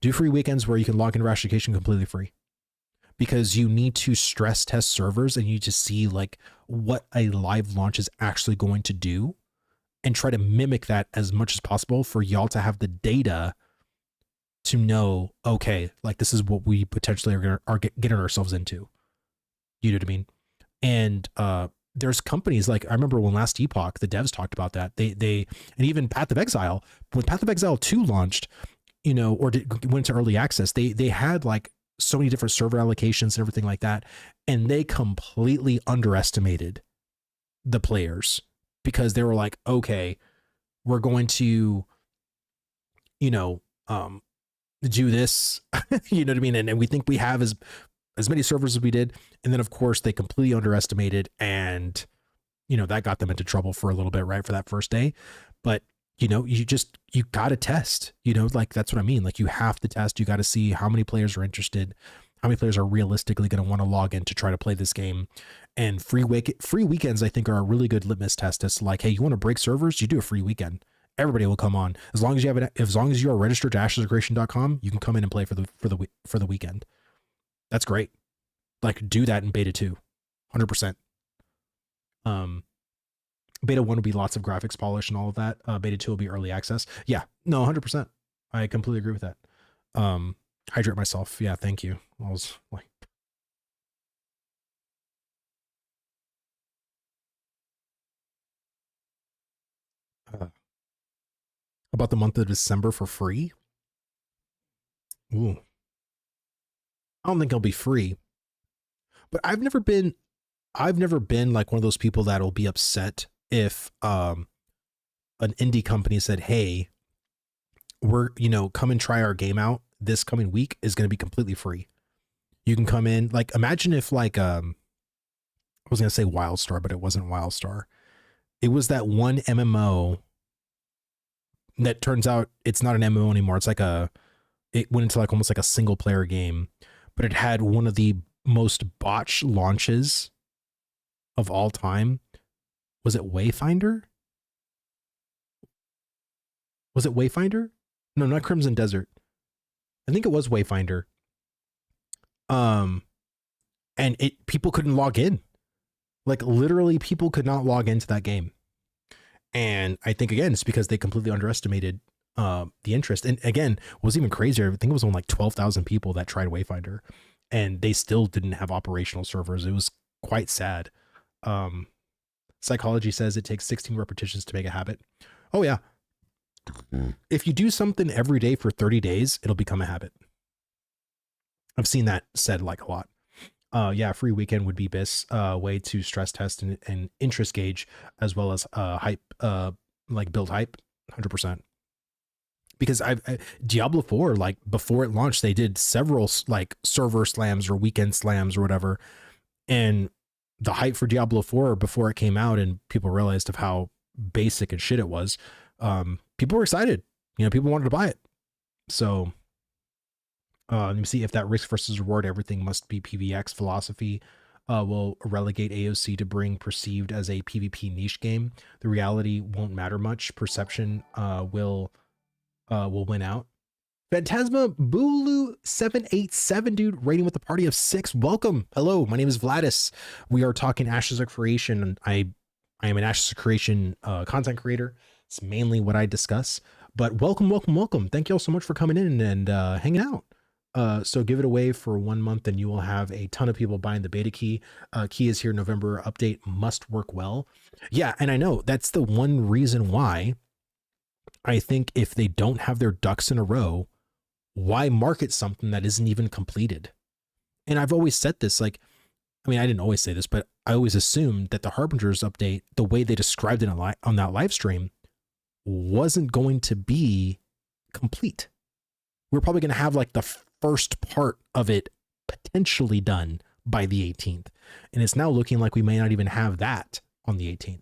[SPEAKER 1] Do free weekends where you can log into Rashication completely free. Because you need to stress test servers and you just see like what a live launch is actually going to do and try to mimic that as much as possible for y'all to have the data to know, okay, like this is what we potentially are getting ourselves into. You know what I mean? And there's companies like, I remember when last Epoch, the devs talked about that. They and even Path of Exile, when Path of Exile 2 launched, you know, or went to early access, they had like so many different server allocations and everything like that. And they completely underestimated the players because they were like, okay, we're going to, you know, do this, you know what I mean? And we think we have as many servers as we did. And then of course they completely underestimated, and, you know, that got them into trouble for a little bit, right? For that first day. But, you know, you got to test, you know, like that's what I mean. Like you have to test, you got to see how many players are interested, how many players are realistically going to want to log in to try to play this game. And free weekends, I think, are a really good litmus test as to like, hey, you want to break servers? You do a free weekend. Everybody will come on as long as you have it. As long as you are registered to ashesofcreation.com, you can come in and play for the weekend. That's great. Like do that in beta 2, 100%. Beta 1 will be lots of graphics polish and all of that. Beta 2 will be early access. Yeah, no, 100%. I completely agree with that. Hydrate myself. Yeah, thank you. I was like, about the month of December for free. Ooh. I don't think it'll be free, but I've never been like one of those people that will be upset if an indie company said, hey, we're, you know, come and try our game out this coming week is going to be completely free. You can come in, like, imagine if like, I was going to say WildStar, but it wasn't WildStar. It was that one MMO that turns out it's not an MMO anymore. It's like it went into like almost like a single player game, but it had one of the most botched launches of all time. Was it Wayfinder? Was it Wayfinder? No, not Crimson Desert. I think it was Wayfinder. And people couldn't log in. Like literally people could not log into that game. And I think again, it's because they completely underestimated the interest. And again, what was even crazier, I think it was only like 12,000 people that tried Wayfinder, and they still didn't have operational servers. It was quite sad. Psychology says it takes 16 repetitions to make a habit. Oh yeah. If you do something every day for 30 days, it'll become a habit. I've seen that said like a lot. Yeah, free weekend would be best way to stress test and interest gauge, as well as hype, like build hype, 100%. Because Diablo 4, like before it launched, they did several like server slams or weekend slams or whatever, and the hype for Diablo 4 before it came out and people realized of how basic and shit it was, people were excited. You know, people wanted to buy it. So let me see if that risk versus reward, everything must be PVX philosophy will relegate AOC to bring perceived as a PvP niche game. The reality won't matter much. Perception will win out. Phantasma Bulu 787, dude, rating with a party of 6. Welcome. Hello, my name is Vladis. We are talking Ashes of Creation, and I am an Ashes of Creation content creator. It's mainly what I discuss. But welcome. Thank you all so much for coming in and hanging out. So give it away for 1 month and you will have a ton of people buying the beta key. Key is here. November update must work well. Yeah. And I know that's the one reason why I think if they don't have their ducks in a row, why market something that isn't even completed? And I've always said this, like, I mean, I didn't always say this, but I always assumed that the Harbingers update, the way they described it on that live stream, wasn't going to be complete. We're probably going to have like the first part of it potentially done by the 18th. And it's now looking like we may not even have that on the 18th.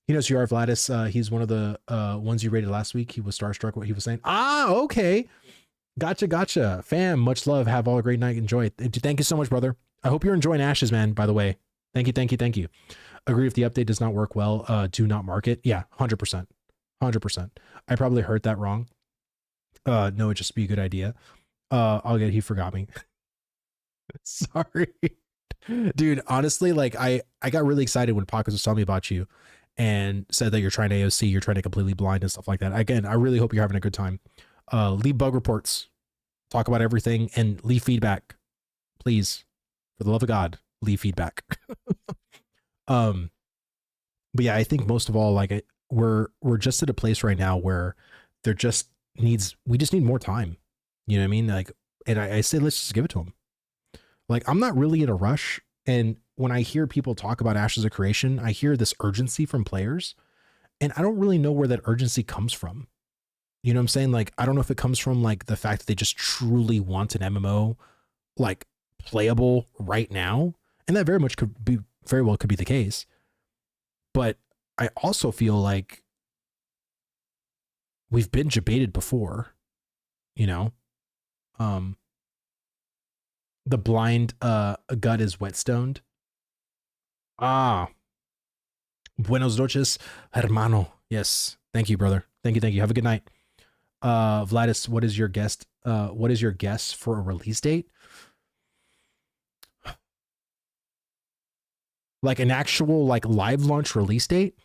[SPEAKER 1] He knows you are, Vladis. He's one of the ones you rated last week. He was starstruck what he was saying. Ah, okay. Gotcha. Fam, much love. Have all a great night. Enjoy it. Thank you so much, brother. I hope you're enjoying Ashes, man, by the way. Thank you. Agree if the update does not work well, do not mark it. Yeah, 100%. 100%. I probably heard that wrong. No, it'd just be a good idea. He forgot me. Sorry. Dude, honestly, like I got really excited when Pockets was telling me about you and said that you're trying to AOC, you're trying to completely blind and stuff like that. Again, I really hope you're having a good time. Leave bug reports, talk about everything, and leave feedback. Please, for the love of God, leave feedback. But yeah, I think most of all, like we're just at a place right now where we just need more time. You know what I mean? Like, and I say, let's just give it to them. Like, I'm not really in a rush. And when I hear people talk about Ashes of Creation, I hear this urgency from players, and I don't really know where that urgency comes from. You know what I'm saying? Like, I don't know if it comes from like the fact that they just truly want an MMO like playable right now. And that very well could be the case. But I also feel like we've been debated before, you know? The blind gut is whetstones. Ah. Buenos noches, hermano. Yes. Thank you, brother. Thank you. Have a good night. Vladis, what is your guess for a release date? Like an actual like live launch release date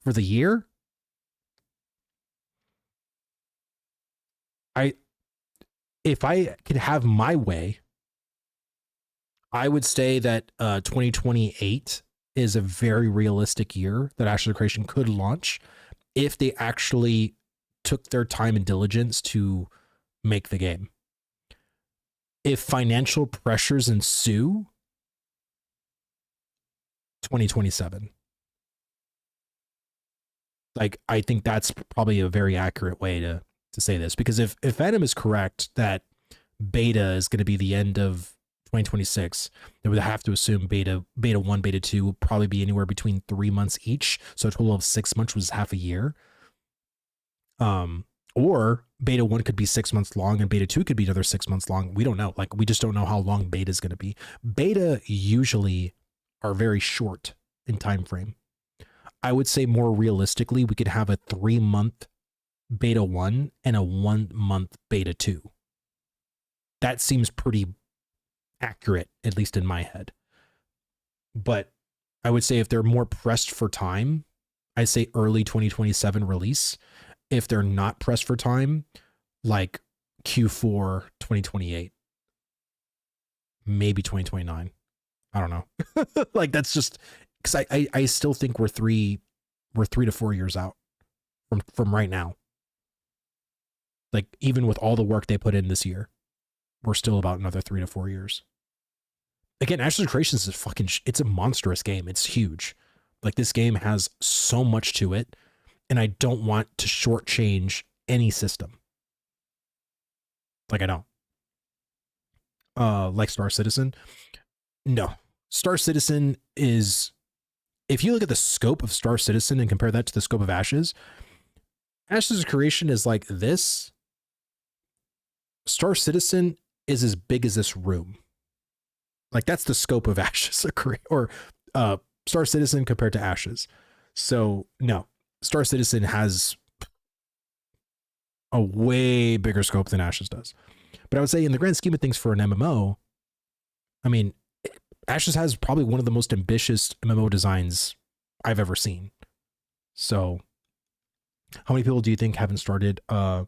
[SPEAKER 1] for the year? If I could have my way, I would say that 2028 is a very realistic year that Ashes of Creation could launch if they actually took their time and diligence to make the game. If financial pressures ensue, 2027. Like, I think that's probably a very accurate way to say this, because if Venom is correct that beta is going to be the end of 2026, they would have to assume beta 1, beta 2 will probably be anywhere between 3 months each, so a total of 6 months, was half a year. Or beta 1 could be 6 months long and beta 2 could be another 6 months long. We don't know. Like, we just don't know how long beta is going to be. Beta usually are very short in time frame. I would say more realistically, we could have a 3-month beta 1 and a 1-month beta 2. That seems pretty accurate, at least in my head. But I would say if they're more pressed for time, I'd say early 2027 release. If they're not pressed for time, like Q4 2028, maybe 2029. I don't know. Like, that's just because I still think we're 3 to 4 years out from right now. Like, even with all the work they put in this year, we're still about another 3 to 4 years. Again, Ashes of Creation is it's a monstrous game. It's huge. Like, this game has so much to it, and I don't want to shortchange any system. Like, I don't. Like Star Citizen. No. Star Citizen is, if you look at the scope of Star Citizen and compare that to the scope of Ashes of Creation is like this. Star Citizen is as big as this room. Like, that's the scope of Ashes or Star Citizen compared to Ashes. So no, Star Citizen has a way bigger scope than Ashes does. But I would say in the grand scheme of things for an MMO, I mean, Ashes has probably one of the most ambitious MMO designs I've ever seen. So how many people do you think haven't started? How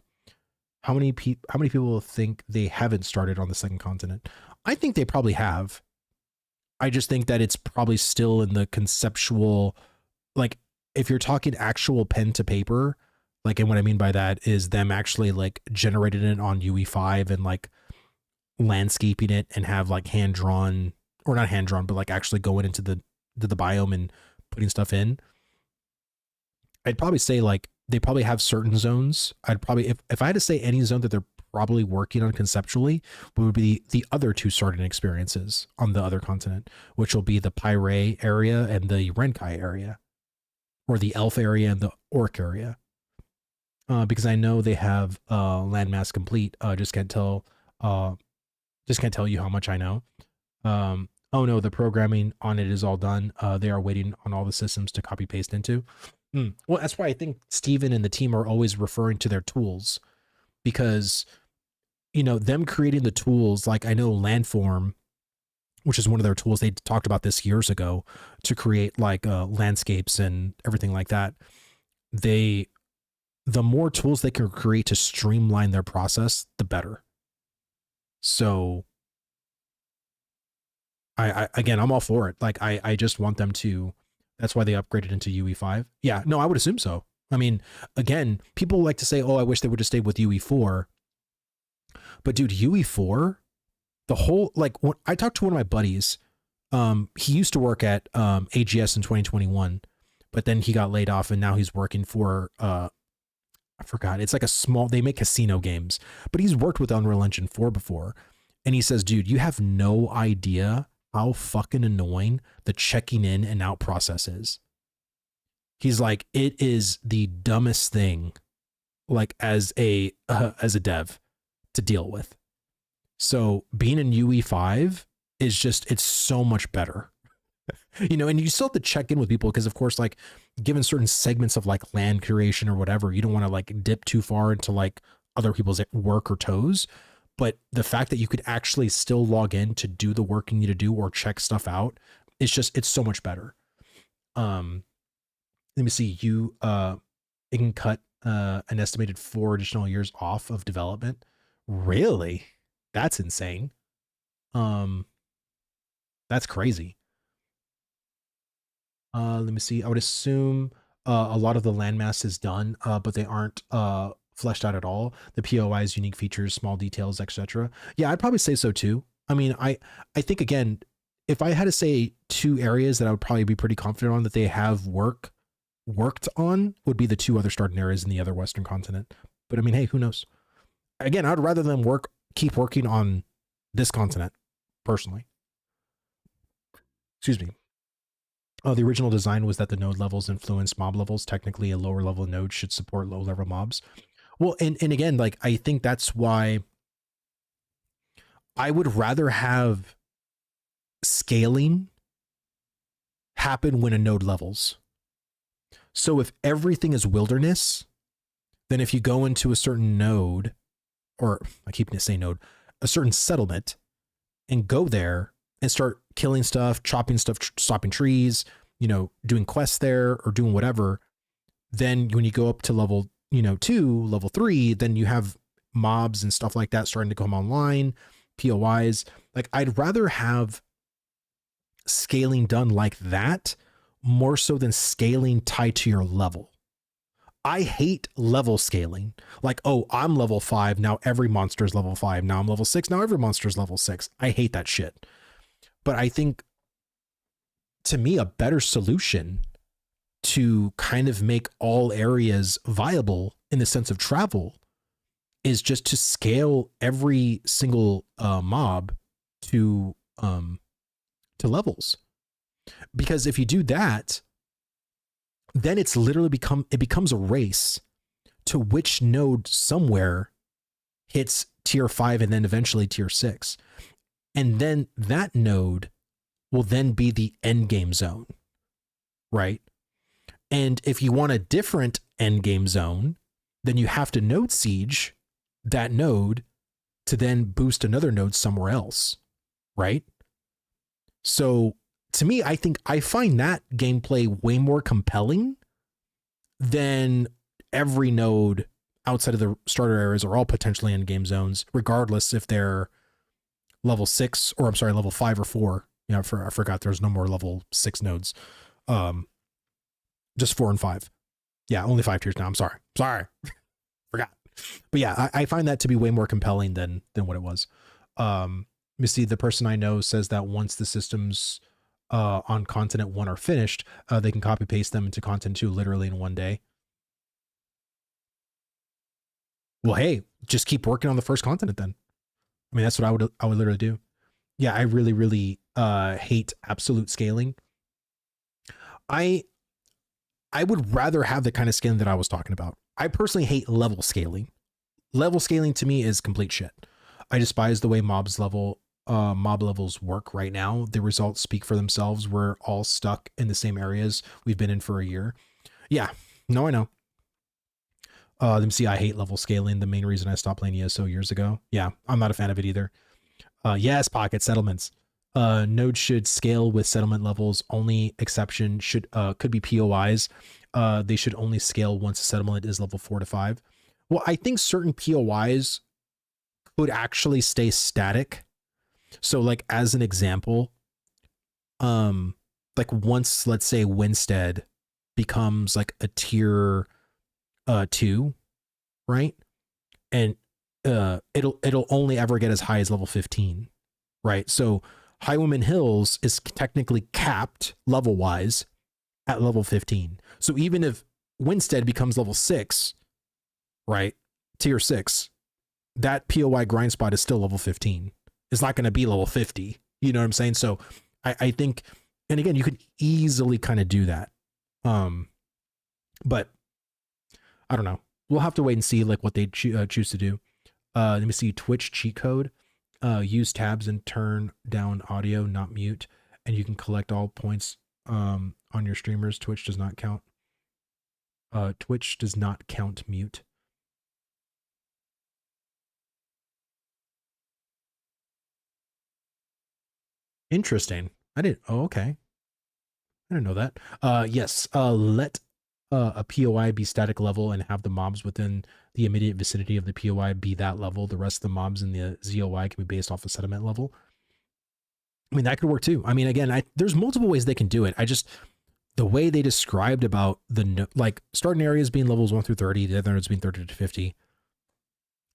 [SPEAKER 1] many people think they haven't started on the second continent? I think they probably have. I just think that it's probably still in the conceptual, like, if you're talking actual pen to paper, like, and what I mean by that is them actually like generating it on UE5 and like landscaping it and have like hand drawn, or not hand drawn, but like actually going into the biome and putting stuff in. I'd probably say like they probably have certain zones. I'd probably, if I had to say any zone that they're probably working on conceptually, would be the other 2 starting experiences on the other continent, which will be the Pyre area and the Renkai area. or the elf area and the orc area. Because I know they have landmass complete. Just can't tell you how much I know. Oh no, the programming on it is all done. They are waiting on all the systems to copy paste into. Well, that's why I think Steven and the team are always referring to their tools, because, you know, them creating the tools, like I know Landform, which is one of their tools, they talked about this years ago, to create like landscapes and everything like that. The more tools they can create to streamline their process, the better. So again, I'm all for it. Like I just want them to, that's why they upgraded into UE5. Yeah, no, I would assume so. I mean, again, people like to say, oh, I wish they would have stayed with UE4. But dude, UE4, the whole, like, when I talked to one of my buddies, he used to work at AGS in 2021, but then he got laid off and now he's working for, I forgot, it's like a small, they make casino games, but he's worked with Unreal Engine 4 before. And he says, dude, you have no idea how fucking annoying the checking in and out process is. He's like, it is the dumbest thing, like as a dev to deal with. So being in UE5 is just, it's so much better. You know, and you still have to check in with people because, of course, like given certain segments of like land curation or whatever, you don't want to like dip too far into like other people's work or toes. But the fact that you could actually still log in to do the work you need to do or check stuff out, it's just, it's so much better. Let me see, it can cut an estimated 4 additional years off of development. Really? That's insane. That's crazy. Let me see. I would assume a lot of the landmass is done, but they aren't fleshed out at all. The POI's unique features, small details, etc. Yeah, I'd probably say so too. I mean, I think, again, if I had to say 2 areas that I would probably be pretty confident on that they have worked on, would be the 2 other starting areas in the other Western continent. But I mean, hey, who knows? Again, I'd rather them keep working on this continent, personally. Excuse me. The original design was that the node levels influence mob levels. Technically, a lower level node should support low level mobs. Well, and again, like, I think that's why I would rather have scaling happen when a node levels. So if everything is wilderness, then if you go into a certain node, or I keep saying node, a certain settlement, and go there and start killing stuff, chopping stuff, stopping trees, you know, doing quests there or doing whatever, then when you go up to level, 2, level 3, then you have mobs and stuff like that starting to come online, POIs. Like, I'd rather have scaling done like that more so than scaling tied to your level. I hate level scaling. Like, oh, I'm level 5, now every monster is level 5. Now I'm level 6, now every monster is level 6. I hate that shit. But I think, to me, a better solution to kind of make all areas viable in the sense of travel is just to scale every single mob to levels. Because if you do that, then it's literally becomes a race to which node somewhere hits tier 5 and then eventually tier 6. And then that node will then be the end game zone, right? And if you want a different end game zone, then you have to node siege that node to then boost another node somewhere else, right? So to me, I find that gameplay way more compelling than every node outside of the starter areas are all potentially end game zones, regardless if they're level 6 or level 5 or 4. I forgot there's no more level 6 nodes. Just 4 and 5. Yeah, only 5 tiers now. I'm sorry. Forgot. But yeah, I find that to be way more compelling than what it was. You see, the person I know says that once the systems on continent 1 are finished, they can copy paste them into continent 2 literally in one day. Well, hey, just keep working on the first continent then. I mean, that's what I would literally do. Yeah, I really, really hate absolute scaling. I would rather have the kind of scaling that I was talking about. I personally hate level scaling. Level scaling to me is complete shit. I despise the way mob levels work right now. The results speak for themselves. We're all stuck in the same areas we've been in for a year. Yeah, no, I know. Let me see. I hate level scaling. The main reason I stopped playing ESO years ago. Yeah, I'm not a fan of it either. Yes, pocket settlements. Nodes should scale with settlement levels. Only exception could be POIs. They should only scale once a settlement is level 4 to 5. Well, I think certain POIs could actually stay static. So, like as an example, like once, let's say, Winstead becomes like a tier 2, right? And it'll only ever get as high as level 15, right? So Highwoman Hills is technically capped level wise at level 15. So even if Winstead becomes level 6, right, tier 6, that POI grind spot is still level 15. It's not going to be level 50. You know what I'm saying? So I think, and again, you could easily kind of do that. But I don't know. We'll have to wait and see like what they choose to do. Let me see. Twitch cheat code. Use tabs and turn down audio, not mute, and you can collect all points on your streamers. Twitch does not count. Twitch does not count mute. Interesting. I didn't. Oh, okay. I didn't know that. Yes. Let a POI be static level and have the mobs within the immediate vicinity of the POI be that level. The rest of the mobs in the ZOI can be based off of settlement level. I mean, that could work too. I mean, again, there's multiple ways they can do it. The way they described about like starting areas being levels 1 through 30, the other nodes being 30 to 50.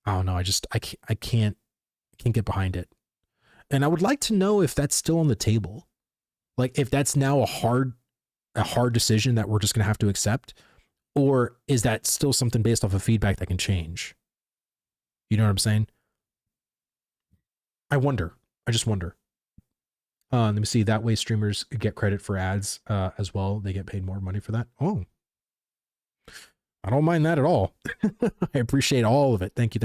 [SPEAKER 1] I don't know. I can't get behind it. And I would like to know if that's still on the table. Like if that's now a hard decision that we're just going to have to accept, or is that still something based off of feedback that can change? You know what I'm saying? I just wonder. Let me see. That way streamers get credit for ads as well. They get paid more money for that. Oh, I don't mind that at all. I appreciate all of it. Thank you.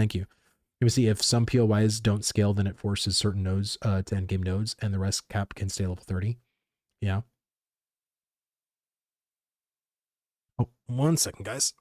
[SPEAKER 1] Let me see. If some POIs don't scale, then it forces certain nodes to endgame nodes, and the rest cap can stay level 30. Yeah. Oh, 1 second, guys.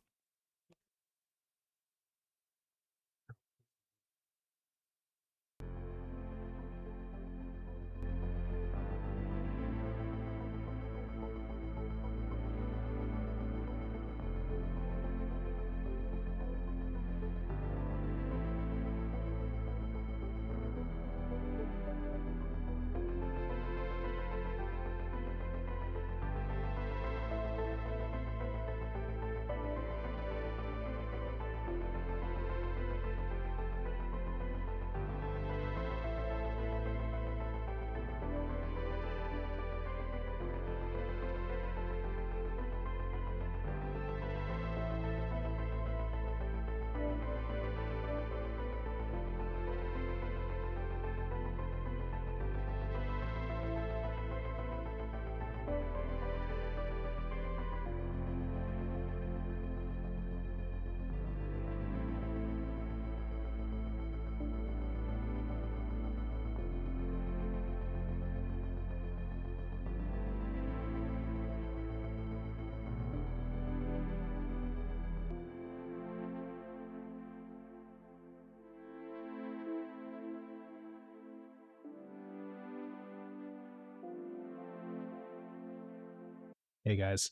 [SPEAKER 1] Hey guys.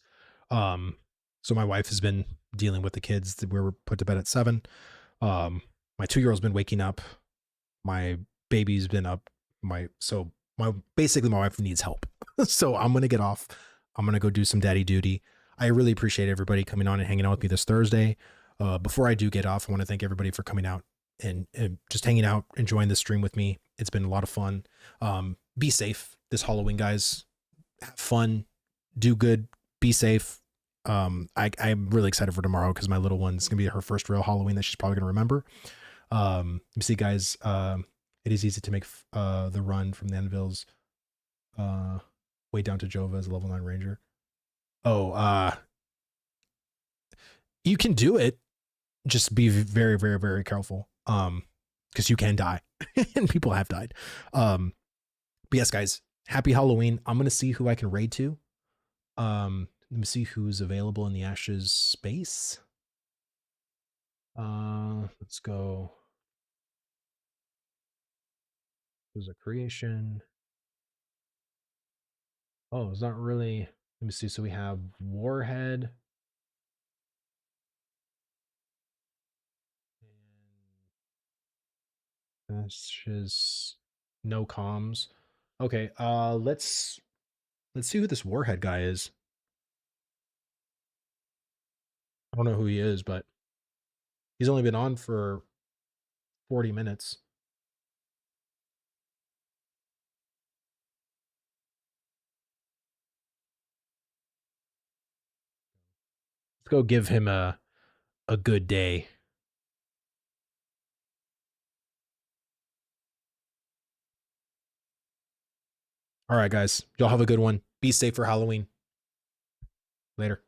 [SPEAKER 1] So my wife has been dealing with the kids. We were put to bed at 7. My 2-year-old's been waking up. My baby's been up. Basically my wife needs help. So I'm gonna get off. I'm gonna go do some daddy duty. I really appreciate everybody coming on and hanging out with me this Thursday. Before I do get off, I want to thank everybody for coming out and just hanging out, enjoying this stream with me. It's been a lot of fun. Be safe this Halloween, guys. Have fun. Do good, be safe. I'm really excited for tomorrow because my little one's gonna be her first real Halloween that she's probably gonna remember. You see, guys, it is easy to make the run from the Anvils way down to Jova as a level 9 ranger. Oh, You can do it. Just be very, very, very careful. Because you can die, and people have died. But yes, guys, happy Halloween. I'm gonna see who I can raid to. Let me see who's available in the Ashes space. Let's go. There's a creation. Oh, it's not really. Let me see. So we have Warhead. Ashes. No comms. Okay. Let's see who this Warhead guy is. I don't know who he is, but he's only been on for 40 minutes. Let's go give him a good day. All right, guys. Y'all have a good one. Be safe for Halloween. Later.